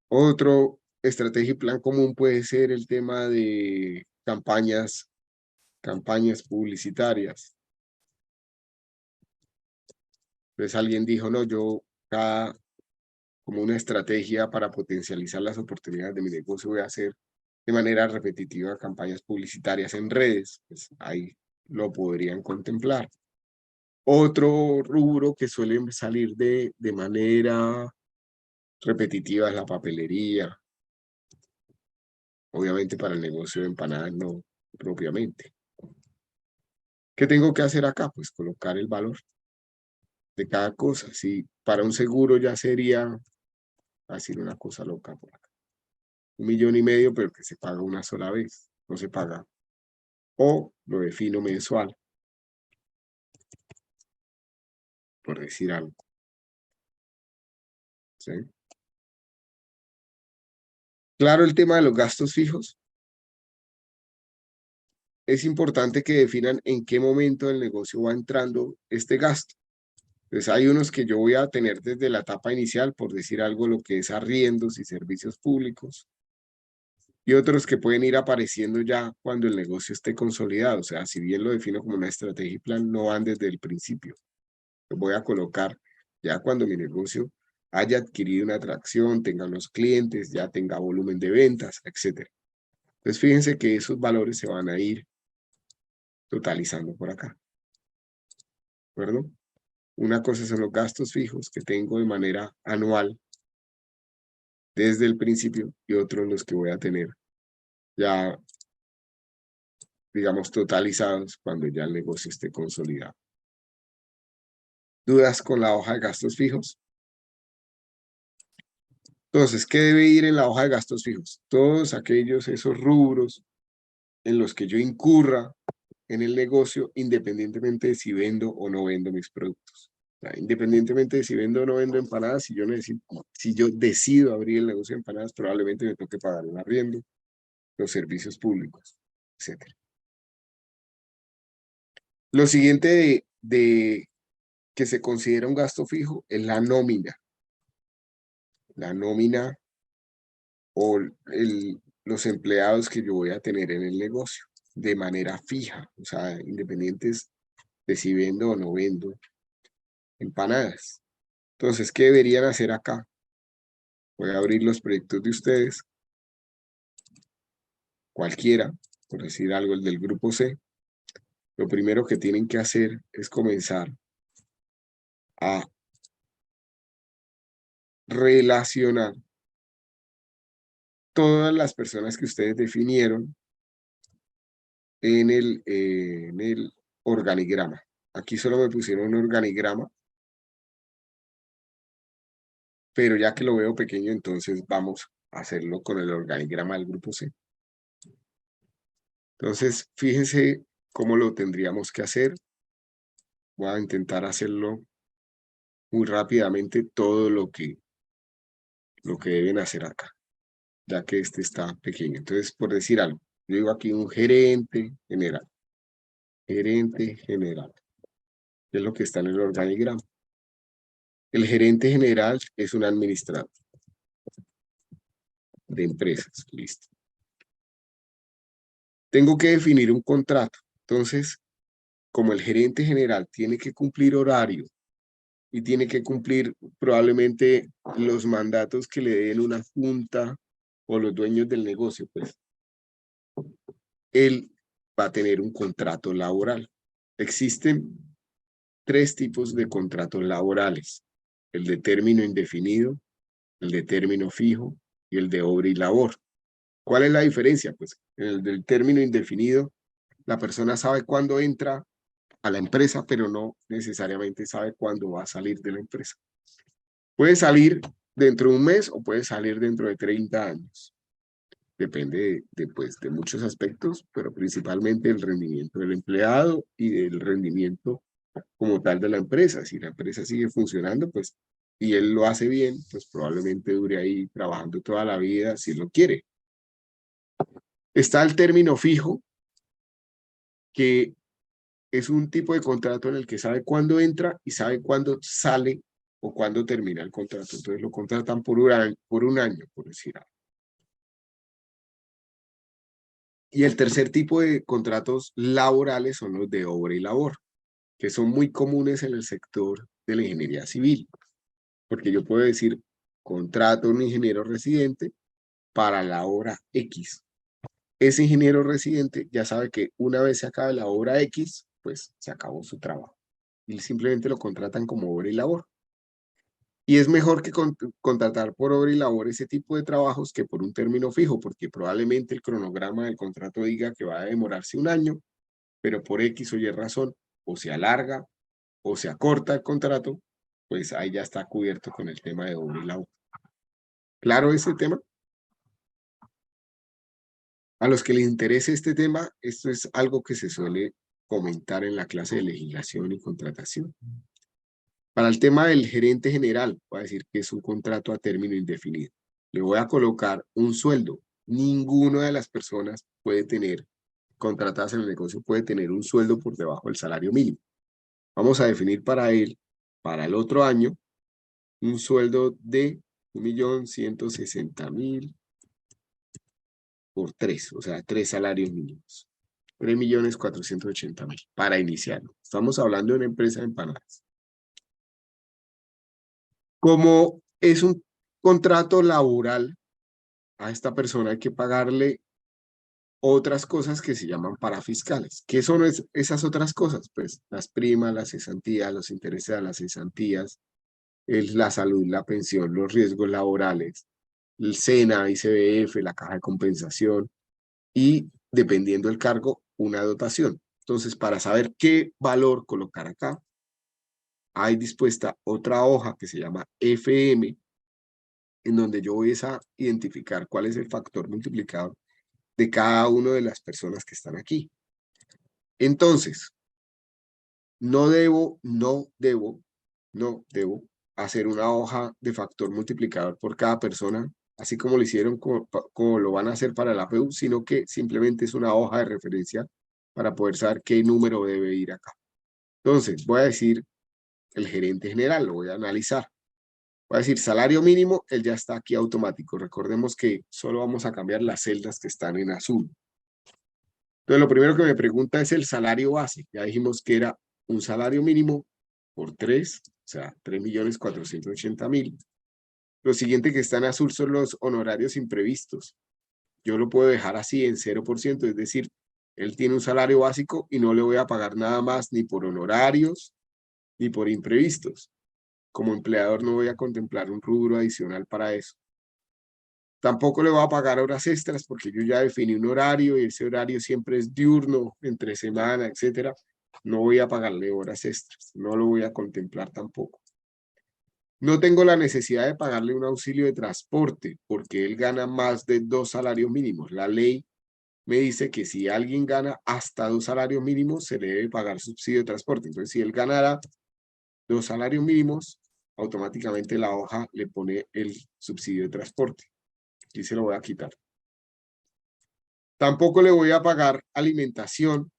Otro estrategia y plan común puede ser el tema de campañas publicitarias. Entonces alguien dijo, no, yo como una estrategia para potencializar las oportunidades de mi negocio voy a hacer de manera repetitiva campañas publicitarias en redes. Pues ahí lo podrían contemplar. Otro rubro que suele salir de manera repetitiva es la papelería. Obviamente para el negocio de empanadas no propiamente. ¿Qué tengo que hacer acá? Pues colocar el valor de cada cosa. Si para un seguro ya sería decir una cosa loca por acá. 1,5 millones, pero que se paga una sola vez. No se paga. O lo defino mensual. Por decir algo. ¿Sí? Claro, el tema de los gastos fijos. Es importante que definan en qué momento del negocio va entrando este gasto. Entonces hay unos que yo voy a tener desde la etapa inicial, por decir algo, lo que es arriendos y servicios públicos. Y otros que pueden ir apareciendo ya cuando el negocio esté consolidado. O sea, si bien lo defino como una estrategia y plan, no van desde el principio. Lo voy a colocar ya cuando mi negocio haya adquirido una atracción, tenga unos clientes, ya tenga volumen de ventas, etc. Entonces fíjense que esos valores se van a ir totalizando por acá. ¿De acuerdo? Una cosa son los gastos fijos que tengo de manera anual desde el principio y otros los que voy a tener ya, digamos, totalizados cuando ya el negocio esté consolidado. ¿Dudas con la hoja de gastos fijos? Entonces, ¿qué debe ir en la hoja de gastos fijos? Todos esos rubros en los que yo incurra en el negocio, independientemente de si vendo o no vendo mis productos. O sea, independientemente de si vendo o no vendo empanadas, si yo decido abrir el negocio de empanadas, probablemente me toque pagar el arriendo, los servicios públicos, etc. Lo siguiente de que se considera un gasto fijo es la nómina. La nómina o los empleados que yo voy a tener en el negocio de manera fija, o sea, independientes de si vendo o no vendo empanadas. Entonces, ¿qué deberían hacer acá? Voy a abrir los proyectos de ustedes, cualquiera, por decir algo, el del grupo C. Lo primero que tienen que hacer es comenzar a relacionar todas las personas que ustedes definieron en el organigrama. Aquí solo me pusieron un organigrama, pero ya que lo veo pequeño, entonces vamos a hacerlo con el organigrama del grupo C. Entonces, fíjense cómo lo tendríamos que hacer. Voy a intentar hacerlo muy rápidamente, todo lo que deben hacer acá, ya que este está pequeño. Entonces, por decir algo, yo digo aquí un gerente general. Gerente general. Es lo que está en el organigrama. El gerente general es un administrador de empresas. Listo. Tengo que definir un contrato. Entonces, como el gerente general tiene que cumplir horario y tiene que cumplir probablemente los mandatos que le den una junta o los dueños del negocio, pues él va a tener un contrato laboral. Existen 3 tipos de contratos laborales: el de término indefinido, el de término fijo y el de obra y labor. ¿Cuál es la diferencia? Pues en el del término indefinido, la persona sabe cuándo entra a la empresa, pero no necesariamente sabe cuándo va a salir de la empresa. Puede salir dentro de un mes o puede salir dentro de 30 años. Depende de muchos aspectos, pero principalmente el rendimiento del empleado y del rendimiento como tal de la empresa. Si la empresa sigue funcionando, pues, y él lo hace bien, pues probablemente dure ahí trabajando toda la vida si lo quiere. Está el término fijo, que es un tipo de contrato en el que sabe cuándo entra y sabe cuándo sale o cuándo termina el contrato. Entonces lo contratan por un año, por decir algo. Y el tercer tipo de contratos laborales son los de obra y labor, que son muy comunes en el sector de la ingeniería civil. Porque yo puedo decir, contrato a un ingeniero residente para la obra X. Ese ingeniero residente ya sabe que una vez se acabe la obra X, pues se acabó su trabajo. Y simplemente lo contratan como obra y labor. Y es mejor que contratar por obra y labor ese tipo de trabajos que por un término fijo, porque probablemente el cronograma del contrato diga que va a demorarse un año, pero por X o Y razón, o se alarga o se acorta el contrato, pues ahí ya está cubierto con el tema de obra y labor. ¿Claro ese tema? A los que les interese este tema, esto es algo que se suele comentar en la clase de legislación y contratación. Para el tema del gerente general, voy a decir que es un contrato a término indefinido. Le voy a colocar un sueldo. Ninguna de las personas puede tener, contratadas en el negocio, puede tener un sueldo por debajo del salario mínimo. Vamos a definir para él, para el otro año, un sueldo de 1.160.000 por 3, o sea, 3 salarios mínimos. 3.480.000 para iniciarlo. Estamos hablando de una empresa de empanadas. Como es un contrato laboral, a esta persona hay que pagarle otras cosas que se llaman parafiscales. ¿Qué son esas otras cosas? Pues las primas, las cesantías, los intereses a las cesantías, la salud, la pensión, los riesgos laborales, el SENA, ICBF, la caja de compensación y, dependiendo del cargo, una dotación. Entonces, para saber qué valor colocar acá, hay dispuesta otra hoja que se llama FM, en donde yo voy a identificar cuál es el factor multiplicador de cada una de las personas que están aquí. Entonces, no debo hacer una hoja de factor multiplicador por cada persona, así como lo hicieron, como lo van a hacer para el APU, sino que simplemente es una hoja de referencia para poder saber qué número debe ir acá. Entonces, voy a decir el gerente general, lo voy a analizar. Voy a decir salario mínimo, él ya está aquí automático. Recordemos que solo vamos a cambiar las celdas que están en azul. Entonces, lo primero que me pregunta es el salario base. Ya dijimos que era un salario mínimo por 3, o sea, 3.480.000. Lo siguiente que está en azul son los honorarios imprevistos. Yo lo puedo dejar así en 0%, es decir, él tiene un salario básico y no le voy a pagar nada más ni por honorarios ni por imprevistos. Como empleador no voy a contemplar un rubro adicional para eso. Tampoco le voy a pagar horas extras porque yo ya definí un horario y ese horario siempre es diurno, entre semana, etcétera. No voy a pagarle horas extras, no lo voy a contemplar tampoco. No tengo la necesidad de pagarle un auxilio de transporte porque él gana más de 2 salarios mínimos. La ley me dice que si alguien gana hasta 2 salarios mínimos, se le debe pagar subsidio de transporte. Entonces, si él ganara 2 salarios mínimos, automáticamente la hoja le pone el subsidio de transporte. Aquí se lo voy a quitar. Tampoco le voy a pagar alimentación,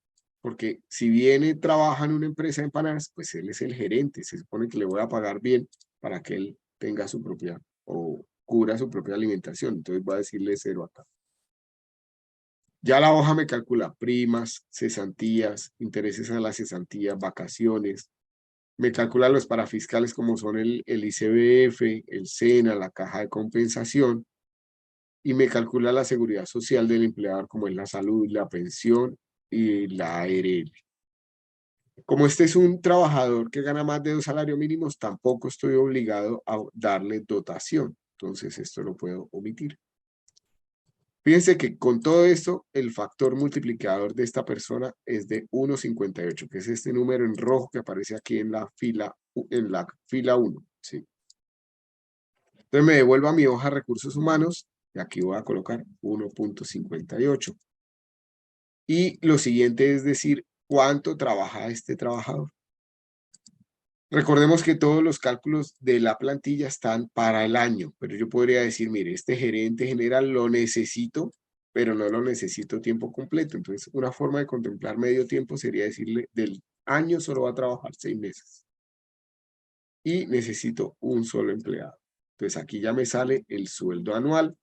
porque si viene, trabaja en una empresa de empanadas, pues él es el gerente. Se supone que le voy a pagar bien para que él tenga su propia o cubra su propia alimentación. Entonces voy a decirle 0 acá. Ya la hoja me calcula primas, cesantías, intereses a las cesantías, vacaciones. Me calcula los parafiscales como son el ICBF, el SENA, la caja de compensación. Y me calcula la seguridad social del empleador como es la salud, la pensión y la ARL. Como este es un trabajador que gana más de 2 salarios mínimos, tampoco estoy obligado a darle dotación. Entonces esto lo puedo omitir. Fíjense que con todo esto, el factor multiplicador de esta persona es de 1,58, que es este número en rojo que aparece aquí en la fila 1. ¿Sí? Entonces me devuelvo a mi hoja de recursos humanos y aquí voy a colocar 1,58. Y lo siguiente es decir, ¿cuánto trabaja este trabajador? Recordemos que todos los cálculos de la plantilla están para el año, pero yo podría decir, mire, este gerente general lo necesito, pero no lo necesito tiempo completo. Entonces, una forma de contemplar medio tiempo sería decirle, del año solo va a trabajar 6 meses. Y necesito un solo empleado. Entonces, aquí ya me sale el sueldo anual,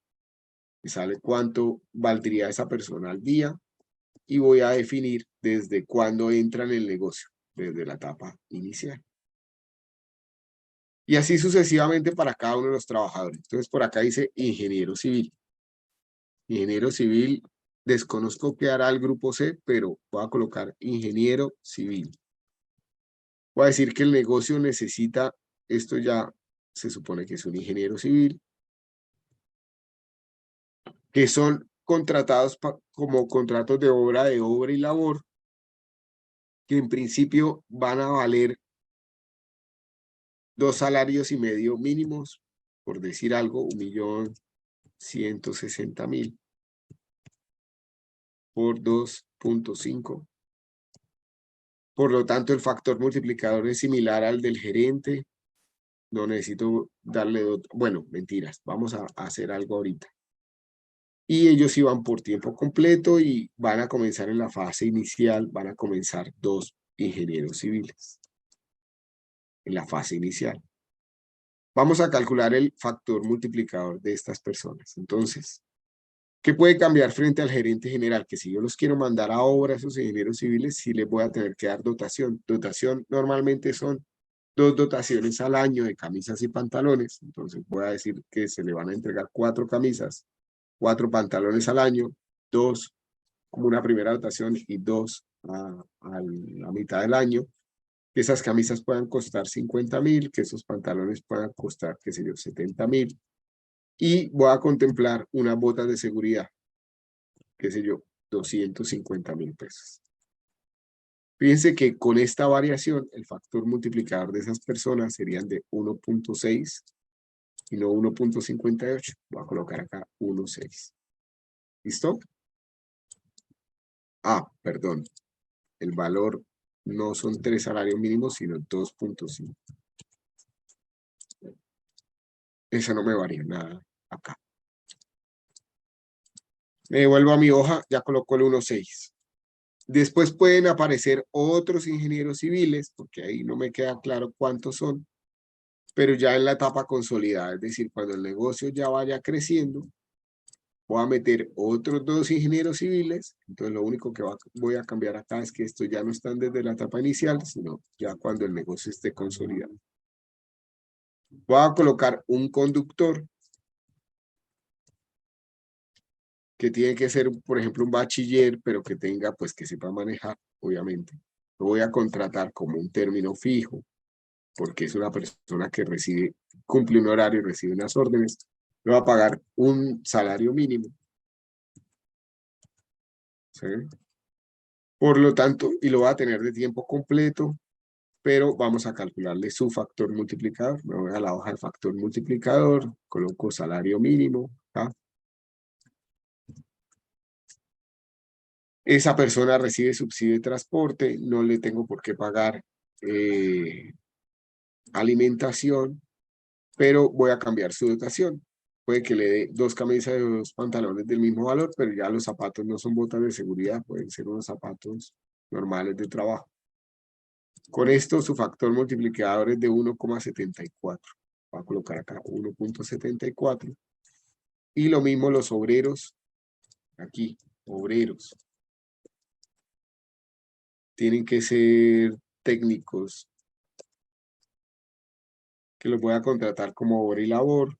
me sale cuánto valdría esa persona al día, y voy a definir desde cuándo entra en el negocio, desde la etapa inicial. Y así sucesivamente para cada uno de los trabajadores. Entonces, por acá dice ingeniero civil. Ingeniero civil, desconozco qué hará el grupo C, pero voy a colocar ingeniero civil. Voy a decir que el negocio necesita, esto ya se supone que es un ingeniero civil, que son contratados como contratos de obra y labor, que en principio van a valer 2 salarios y medio mínimos, por decir algo, 1.160.000 por 2.5. Por lo tanto, el factor multiplicador es similar al del gerente. No necesito darle, bueno, mentiras, vamos a hacer algo ahorita. Y ellos iban por tiempo completo y van a comenzar en la fase inicial, van a comenzar 2 ingenieros civiles. En la fase inicial. Vamos a calcular el factor multiplicador de estas personas. Entonces, ¿qué puede cambiar frente al gerente general? Que si yo los quiero mandar a obra a esos ingenieros civiles, sí les voy a tener que dar dotación. Dotación normalmente son 2 dotaciones al año de camisas y pantalones. Entonces voy a decir que se le van a entregar 4 camisas, 4 pantalones al año, 2 como una primera dotación y 2 a la mitad del año. Que esas camisas puedan costar 50.000, que esos pantalones puedan costar, qué sé yo, 70.000. Y voy a contemplar unas botas de seguridad, qué sé yo, 250.000 pesos. Fíjense que con esta variación, el factor multiplicador de esas personas serían de 1.6 y no 1.58. Voy a colocar acá 1.6. ¿Listo? Ah, perdón. El valor no son 3 salarios mínimos, sino 2.5. Eso no me varía nada acá. Me devuelvo a mi hoja, ya coloco el 1.6. Después pueden aparecer otros ingenieros civiles, porque ahí no me queda claro cuántos son, pero ya en la etapa consolidada, es decir, cuando el negocio ya vaya creciendo, voy a meter otros 2 ingenieros civiles, entonces lo único que voy a cambiar acá es que estos ya no están desde la etapa inicial, sino ya cuando el negocio esté consolidado. Voy a colocar un conductor, que tiene que ser, por ejemplo, un bachiller, pero que tenga, pues, que sepa manejar, obviamente. Lo voy a contratar como un término fijo, porque es una persona que cumple un horario y recibe unas órdenes. Le va a pagar un salario mínimo. ¿Sí? Por lo tanto, y lo va a tener de tiempo completo, pero vamos a calcularle su factor multiplicador. Me voy a la hoja del factor multiplicador, coloco salario mínimo. ¿Ah? Esa persona recibe subsidio de transporte, no le tengo por qué pagar alimentación, pero voy a cambiar su dotación. Puede que le dé 2 camisas y 2 pantalones del mismo valor, pero ya los zapatos no son botas de seguridad, pueden ser unos zapatos normales de trabajo. Con esto su factor multiplicador es de 1,74. Voy a colocar acá 1.74. Y lo mismo los obreros, aquí, obreros. Tienen que ser técnicos, que los voy a contratar como obra y labor.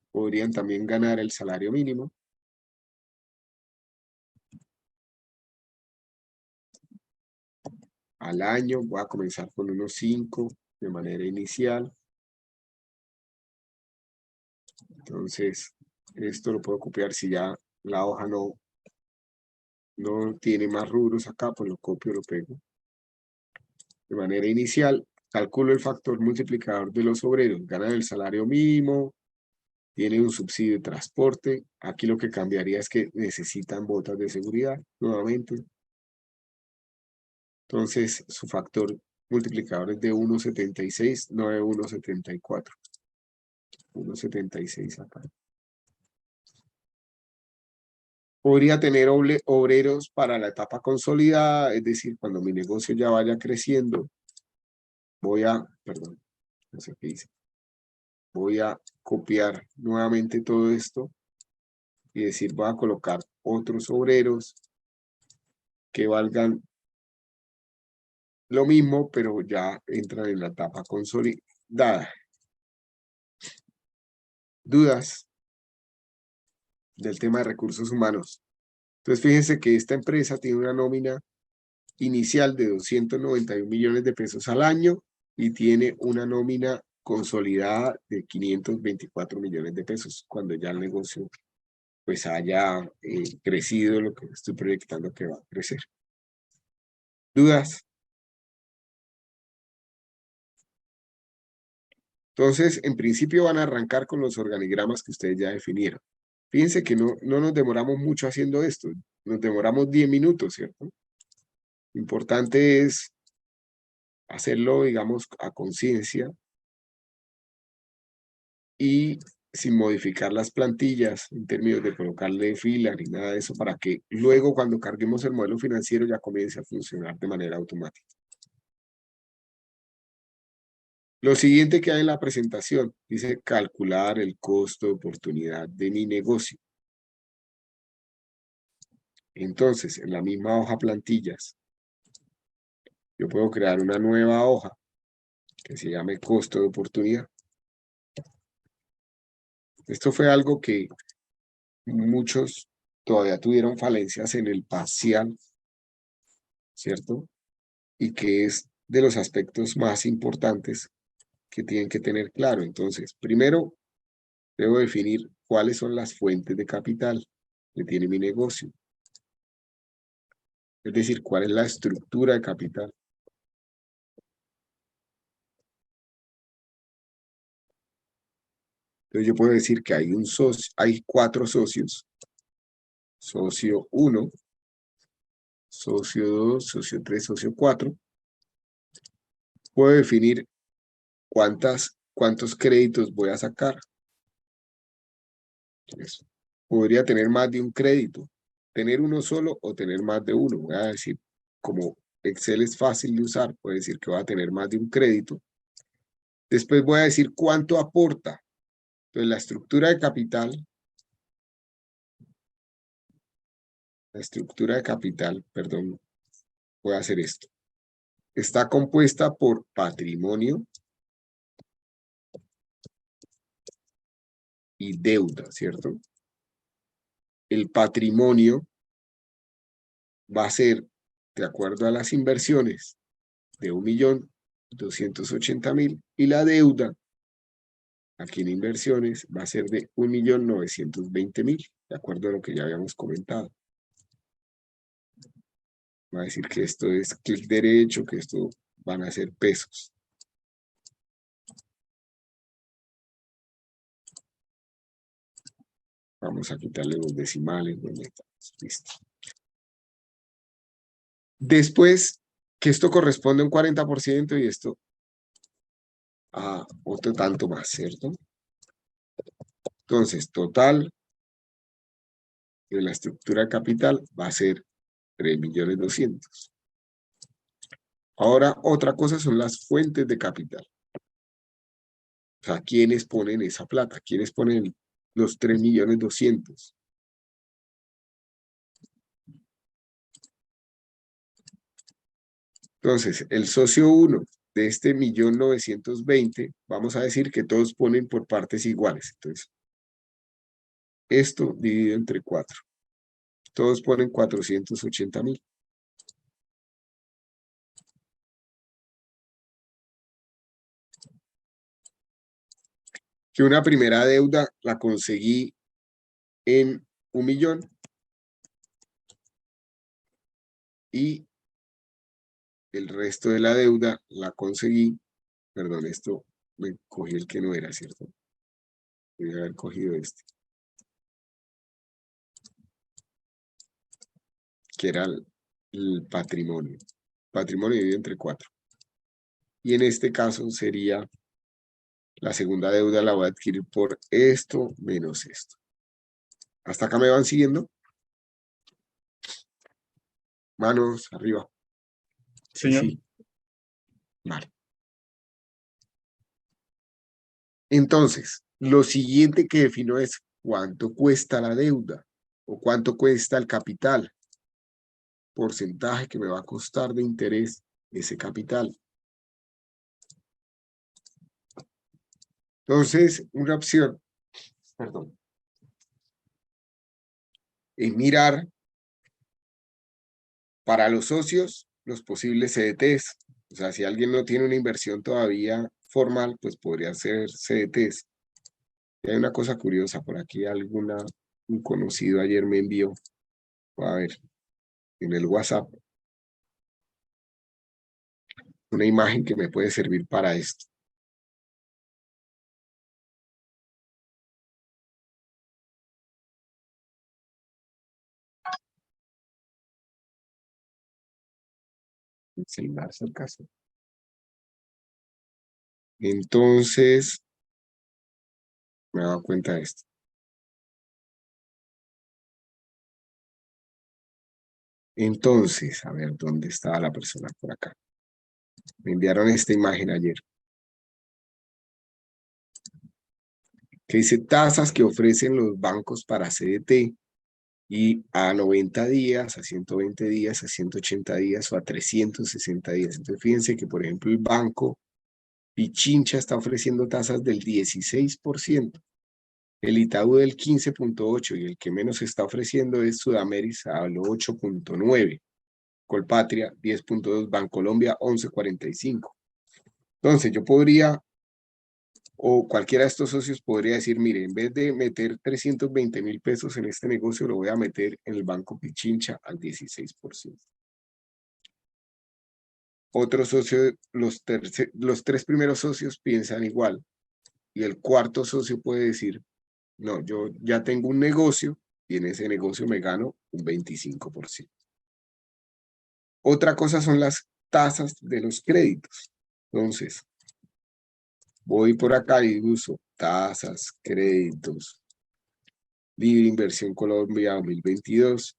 Podrían también ganar el salario mínimo. Al año voy a comenzar con unos 5 de manera inicial. Entonces, esto lo puedo copiar si ya la hoja no tiene más rubros acá, pues lo copio, lo pego. De manera inicial, calculo el factor multiplicador de los obreros. Ganan el salario mínimo, tienen un subsidio de transporte. Aquí lo que cambiaría es que necesitan botas de seguridad, nuevamente. Entonces, su factor multiplicador es de 1.76, no de 1.74. 1.76 acá. Podría tener obreros para la etapa consolidada, es decir, cuando mi negocio ya vaya creciendo, perdón, no sé qué hice. Voy a copiar nuevamente todo esto y decir, voy a colocar otros obreros que valgan lo mismo, pero ya entran en la etapa consolidada. ¿Dudas del tema de recursos humanos? Entonces, fíjense que esta empresa tiene una nómina inicial de 291 millones de pesos al año y tiene una nómina consolidada de 524 millones de pesos cuando ya el negocio pues haya crecido lo que estoy proyectando que va a crecer. ¿Dudas? Entonces, en principio van a arrancar con los organigramas que ustedes ya definieron. Fíjense que no nos demoramos mucho haciendo esto. Nos demoramos 10 minutos, ¿cierto? Lo importante es hacerlo, digamos, a conciencia y sin modificar las plantillas en términos de colocarle fila ni nada de eso para que luego cuando carguemos el modelo financiero ya comience a funcionar de manera automática. Lo siguiente que hay en la presentación dice calcular el costo de oportunidad de mi negocio. Entonces, en la misma hoja plantillas, yo puedo crear una nueva hoja que se llame costo de oportunidad. Esto fue algo que muchos todavía tuvieron falencias en el parcial, ¿cierto? Y que es de los aspectos más importantes que tienen que tener claro. Entonces, primero, debo definir cuáles son las fuentes de capital que tiene mi negocio. Es decir, cuál es la estructura de capital. Entonces yo puedo decir que hay un socio, hay 4 socios. Socio 1, socio 2, socio 3, socio 4. Puedo definir cuántos créditos voy a sacar. Entonces, podría tener más de un crédito, tener uno solo o tener más de uno. Voy a decir, como Excel es fácil de usar, puedo decir que va a tener más de un crédito. Después voy a decir cuánto aporta. Entonces, la estructura de capital, perdón, voy a hacer esto. Está compuesta por patrimonio y deuda, ¿cierto? El patrimonio va a ser, de acuerdo a las inversiones, de 1.280.000 y la deuda, aquí en inversiones, va a ser de 1.920.000, de acuerdo a lo que ya habíamos comentado. Va a decir que esto es clic derecho, que esto van a ser pesos. Vamos a quitarle los decimales. Listo. Después, que esto corresponde a un 40% y esto a otro tanto más, ¿cierto? Entonces, total de la estructura de capital va a ser 3.200.000. Ahora, otra cosa son las fuentes de capital. O sea, ¿quiénes ponen esa plata? ¿Quiénes ponen los 3.200.000? Entonces, el socio 1 de este 1.920.000, vamos a decir que todos ponen por partes iguales. Entonces, esto dividido entre 4. Todos ponen 480.000. Que una primera deuda la conseguí en 1.000.000 y el resto de la deuda la conseguí, perdón, esto me cogí el que no era, ¿cierto? Voy a haber cogido este, que era el patrimonio. Patrimonio dividido entre 4. Y en este caso sería la segunda deuda la voy a adquirir por esto menos esto. ¿Hasta acá me van siguiendo? Manos arriba. Señor. Sí. Vale. Entonces, lo siguiente que defino es cuánto cuesta la deuda o cuánto cuesta el capital. Porcentaje que me va a costar de interés ese capital. Entonces, una opción, perdón, es mirar para los socios los posibles CDTs. O sea, si alguien no tiene una inversión todavía formal, pues podría ser CDTs. Y hay una cosa curiosa, por aquí un conocido ayer me envió, a ver, en el WhatsApp, una imagen que me puede servir para esto. El celular es el caso. Entonces, me he dado cuenta de esto. Entonces, a ver, ¿dónde estaba la persona por acá? Me enviaron esta imagen ayer. Que dice tasas que ofrecen los bancos para CDT y a 90 días, a 120 días, a 180 días o a 360 días. Entonces, fíjense que, por ejemplo, el banco Pichincha está ofreciendo tasas del 16%. El Itaú del 15.8% y el que menos está ofreciendo es Sudameris al 8.9%. Colpatria 10.2%, Bancolombia 11.45%. Entonces yo podría, o cualquiera de estos socios podría decir, mire, en vez de meter 320.000 pesos en este negocio, lo voy a meter en el Banco Pichincha al 16%. otro socio, los tres primeros socios piensan igual. Y el cuarto socio puede decir, no, yo ya tengo un negocio y en ese negocio me gano un 25%. Otra cosa son las tasas de los créditos. Entonces, voy por acá y uso tasas, créditos, Libre Inversión Colombia 2022.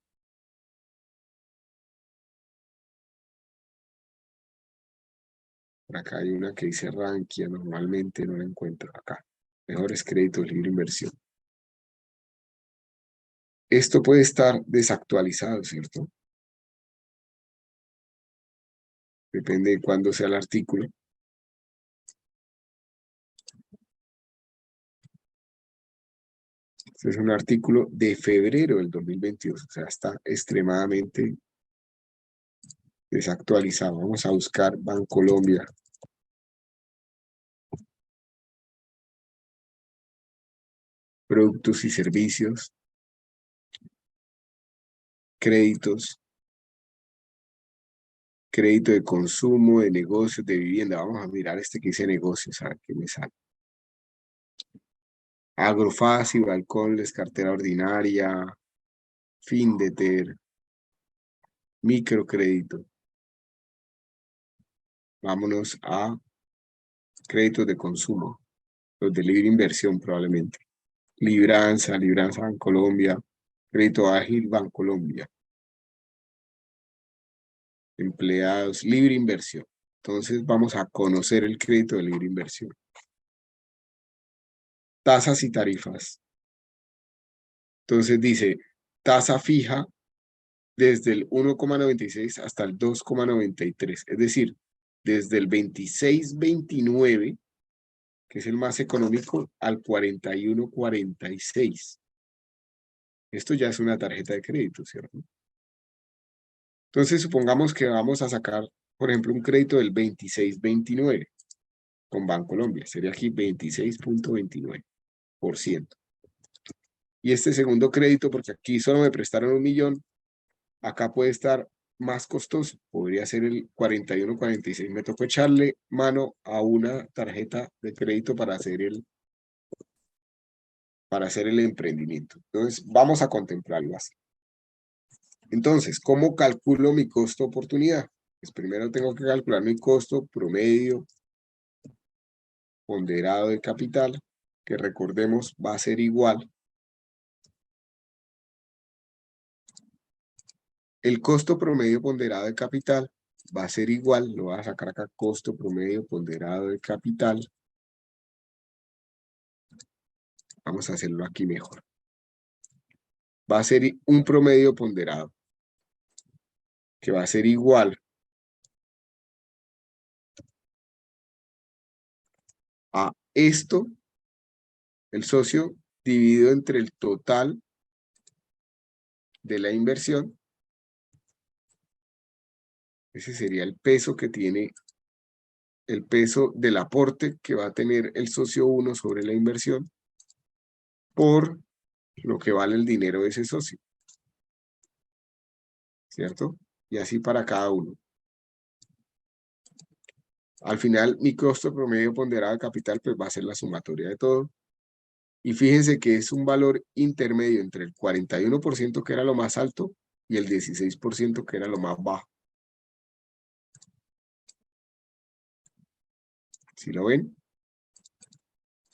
Por acá hay una que dice Rankia, normalmente no la encuentro acá. Mejores créditos, Libre Inversión. Esto puede estar desactualizado, ¿cierto? Depende de cuándo sea el artículo. Este es un artículo de febrero del 2022, o sea, está extremadamente desactualizado. Vamos a buscar Bancolombia. Productos y servicios. Créditos. Crédito de consumo, de negocios, de vivienda. Vamos a mirar este que dice negocios, a ver qué me sale. Agrofácil, balcones, cartera ordinaria, Findeter, microcrédito. Vámonos a créditos de consumo, los de libre inversión probablemente. Libranza Bancolombia, crédito ágil Bancolombia. Empleados, libre inversión. Entonces vamos a conocer el crédito de libre inversión. Tasas y tarifas. Entonces dice, tasa fija desde el 1,96 hasta el 2,93. Es decir, desde el 26,29, que es el más económico, al 41,46. Esto ya es una tarjeta de crédito, ¿cierto? Entonces, supongamos que vamos a sacar, por ejemplo, un crédito del 26,29 con Bancolombia. Sería aquí 26,29%. Y este segundo crédito, porque aquí solo me prestaron 1.000.000, acá puede estar más costoso. Podría ser el 41,46. Me tocó echarle mano a una tarjeta de crédito para hacer el emprendimiento. Entonces, vamos a contemplarlo así. Entonces, ¿cómo calculo mi costo oportunidad? Pues primero tengo que calcular mi costo promedio ponderado de capital, que recordemos va a ser igual. El costo promedio ponderado de capital va a ser igual, lo voy a sacar acá, costo promedio ponderado de capital. Vamos a hacerlo aquí mejor. Va a ser un promedio ponderado, que va a ser igual a esto, el socio, dividido entre el total de la inversión. Ese sería el peso que tiene, el peso del aporte que va a tener el socio 1 sobre la inversión por lo que vale el dinero de ese socio. ¿Cierto? Y así para cada uno. Al final, mi costo promedio ponderado de capital pues va a ser la sumatoria de todo. Y fíjense que es un valor intermedio entre el 41% que era lo más alto y el 16% que era lo más bajo. ¿Sí lo ven?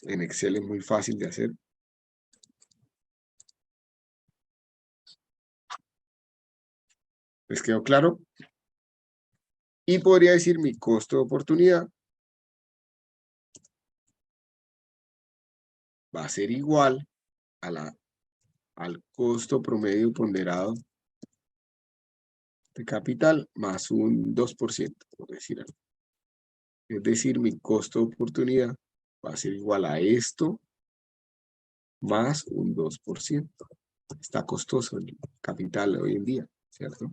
En Excel es muy fácil de hacer. ¿Les quedó claro? Y podría decir mi costo de oportunidad va a ser igual a al costo promedio ponderado de capital más un 2%, por decir algo. Es decir, mi costo de oportunidad va a ser igual a esto más un 2%. Está costoso el capital hoy en día, ¿cierto?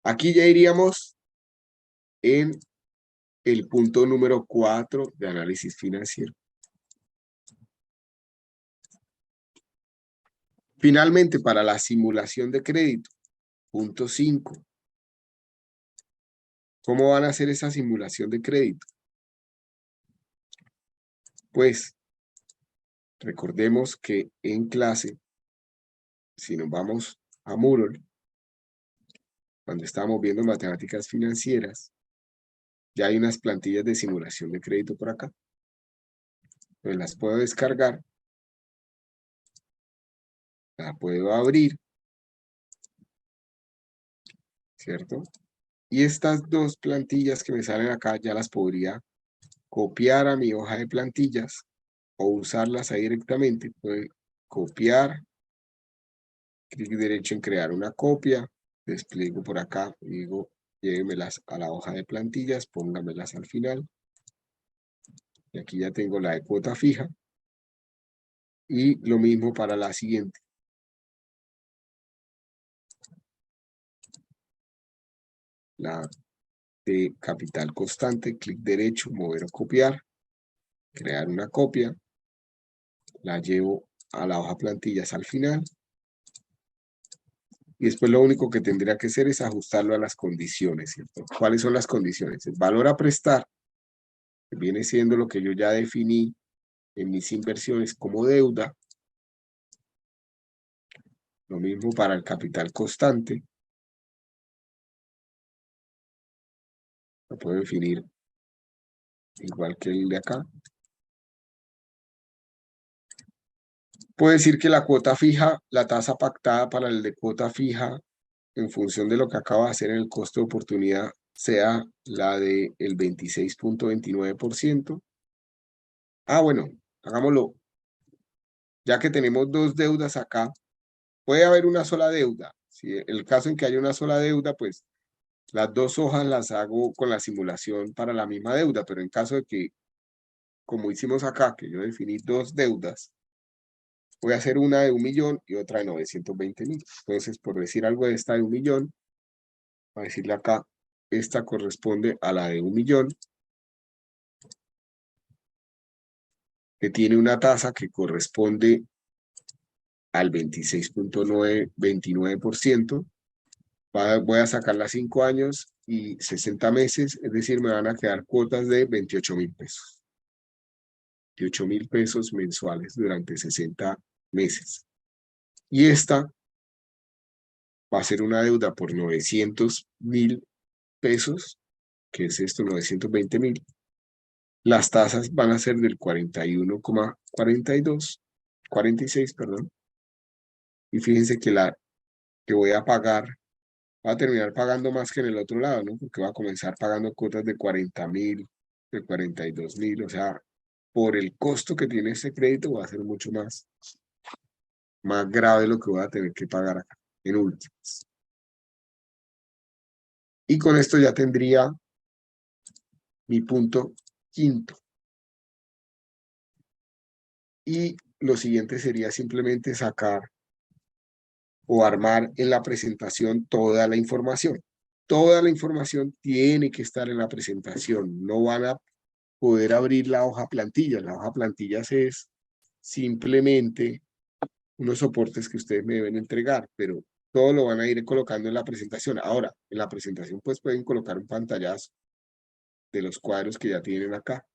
Aquí ya iríamos en el punto número 4 de análisis financiero. Finalmente, para la simulación de crédito, punto 5. ¿Cómo van a hacer esa simulación de crédito? Pues, recordemos que en clase, si nos vamos a Moodle, cuando estábamos viendo matemáticas financieras, ya hay unas plantillas de simulación de crédito por acá. Entonces las puedo descargar, la puedo abrir, ¿cierto? Y estas dos plantillas que me salen acá ya las podría copiar a mi hoja de plantillas o usarlas ahí directamente. Puedo copiar, clic derecho en crear una copia, despliego por acá y digo, llévemelas a la hoja de plantillas, póngamelas al final. Y aquí ya tengo la de cuota fija. Y lo mismo para la siguiente. La de capital constante, clic derecho, mover o copiar, crear una copia, la llevo a la hoja plantillas al final. Y después lo único que tendría que hacer es ajustarlo a las condiciones, ¿cierto? ¿Cuáles son las condiciones? El valor a prestar, que viene siendo lo que yo ya definí en mis inversiones como deuda. Lo mismo para el capital constante. Lo puedo definir igual que el de acá. Puedo decir que la cuota fija, la tasa pactada para el de cuota fija, en función de lo que acaba de hacer en el costo de oportunidad, sea la del 26.29%. Ah, bueno, hagámoslo. Ya que tenemos dos deudas acá, puede haber una sola deuda. Si el caso en que haya una sola deuda, pues las dos hojas las hago con la simulación para la misma deuda, pero en caso de que, como hicimos acá, que yo definí dos deudas, voy a hacer una de 1.000.000 y otra de 920.000. Entonces, por decir algo de esta de 1.000.000, voy a decirle acá, esta corresponde a la de 1.000.000, que tiene una tasa que corresponde al 26.29%. Voy a sacarla 5 años y 60 meses, es decir, me van a quedar cuotas de 28.000 pesos. 28.000 pesos mensuales durante 60 meses. Y esta va a ser una deuda por 900.000 pesos, que es esto, 920.000. Las tasas van a ser del 41,42, 46, perdón. Y fíjense que la que voy a pagar, va a terminar pagando más que en el otro lado, ¿no? Porque va a comenzar pagando cuotas de 40.000, de 42.000, o sea, por el costo que tiene este crédito va a ser mucho más grave lo que voy a tener que pagar acá, en últimas. Y con esto ya tendría mi punto quinto. Y lo siguiente sería simplemente sacar o armar en la presentación toda la información. Toda la información tiene que estar en la presentación. No van a poder abrir la hoja plantillas. La hoja plantillas es simplemente unos soportes que ustedes me deben entregar, pero todo lo van a ir colocando en la presentación. Ahora, en la presentación pues pueden colocar un pantallazo de los cuadros que ya tienen acá.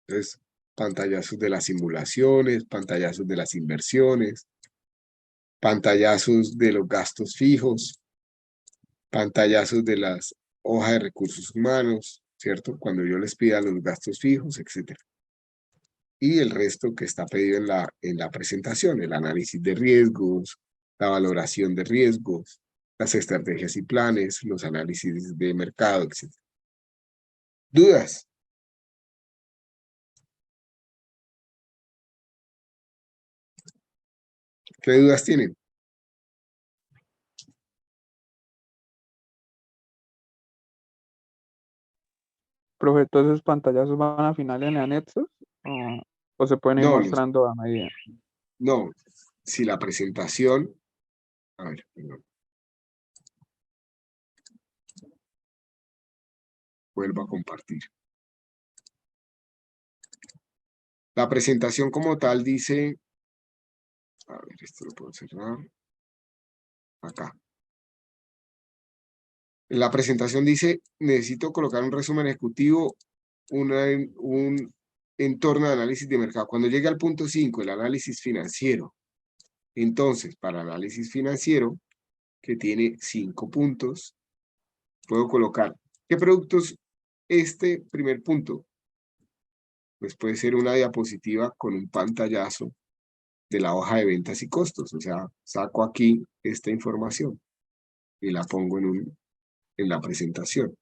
Entonces, pantallazos de las simulaciones, pantallazos de las inversiones, pantallazos de los gastos fijos, pantallazos de las hojas de recursos humanos, ¿cierto? Cuando yo les pida los gastos fijos, etc. Y el resto que está pedido en la presentación, el análisis de riesgos, la valoración de riesgos, las estrategias y planes, los análisis de mercado, etc. ¿Dudas? ¿Qué dudas tienen? Profe, ¿todos esos pantallazos van a final en anexos o se pueden ir No, mostrando a medida? no. Si la presentación... A ver, perdón. Vuelvo a compartir. La presentación como tal dice A ver, esto lo puedo cerrar. Acá. En la presentación dice, necesito colocar un resumen ejecutivo, un entorno de análisis de mercado. Cuando llegue al punto 5, el análisis financiero. Entonces, para análisis financiero, que tiene 5 puntos, puedo colocar, ¿qué productos? Este primer punto, pues puede ser una diapositiva con un pantallazo de la hoja de ventas y costos. O sea, saco aquí esta información y la pongo en la presentación.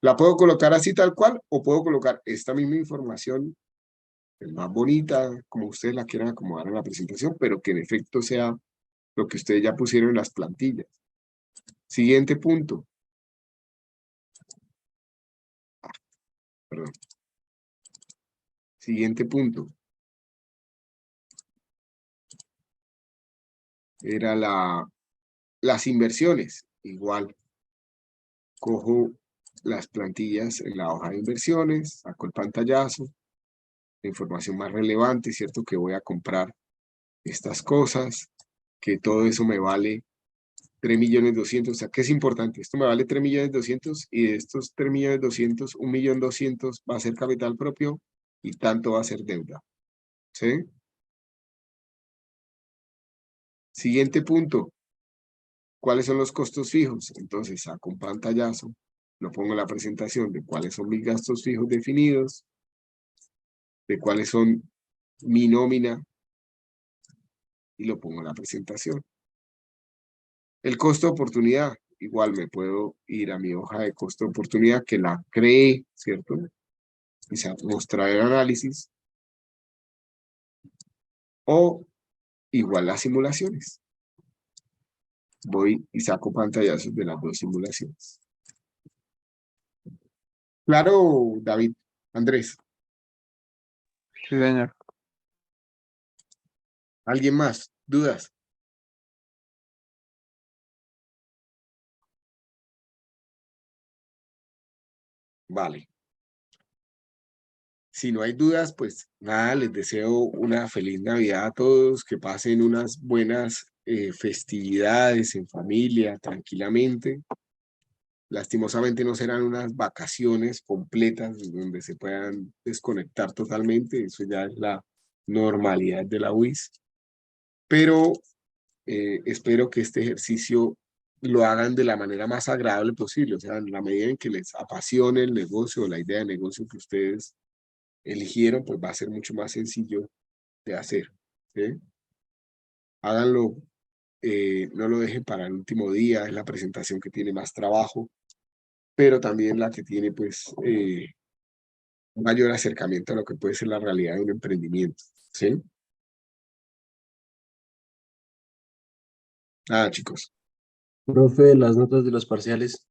La puedo colocar así tal cual o puedo colocar esta misma información más bonita, como ustedes la quieran acomodar en la presentación, pero que en efecto sea lo que ustedes ya pusieron en las plantillas. Siguiente punto. Perdón. Siguiente punto. Era las inversiones. Igual. Cojo las plantillas en la hoja de inversiones, saco el pantallazo, la información más relevante, ¿cierto? Que voy a comprar estas cosas, que todo eso me vale 3.200.000, o sea, ¿qué es importante? Esto me vale 3.200.000 y de estos 3.200.000, 1.200.000 va a ser capital propio y tanto va a ser deuda. ¿Sí? Siguiente punto. ¿Cuáles son los costos fijos? Entonces saco un pantallazo, lo pongo en la presentación de cuáles son mis gastos fijos definidos, de cuáles son mi nómina y lo pongo en la presentación. El costo de oportunidad, igual me puedo ir a mi hoja de costo de oportunidad que la creé, ¿cierto? Y mostrar el análisis. O igual las simulaciones. Voy y saco pantallazos de las dos simulaciones. Claro, David, Andrés, Sí, señor. ¿alguien más? ¿Dudas? Vale. Si no hay dudas, pues nada, les deseo una feliz Navidad a todos, que pasen unas buenas festividades en familia, tranquilamente. Lastimosamente no serán unas vacaciones completas donde se puedan desconectar totalmente, eso ya es la normalidad de la UIS, pero espero que este ejercicio lo hagan de la manera más agradable posible, o sea, en la medida en que les apasione el negocio o la idea de negocio que ustedes eligieron, pues va a ser mucho más sencillo de hacer. ¿Sí? Háganlo, no lo dejen para el último día, es la presentación que tiene más trabajo, pero también la que tiene pues mayor acercamiento a lo que puede ser la realidad de un emprendimiento. ¿Sí? Nada, chicos. Profe, las notas de los parciales.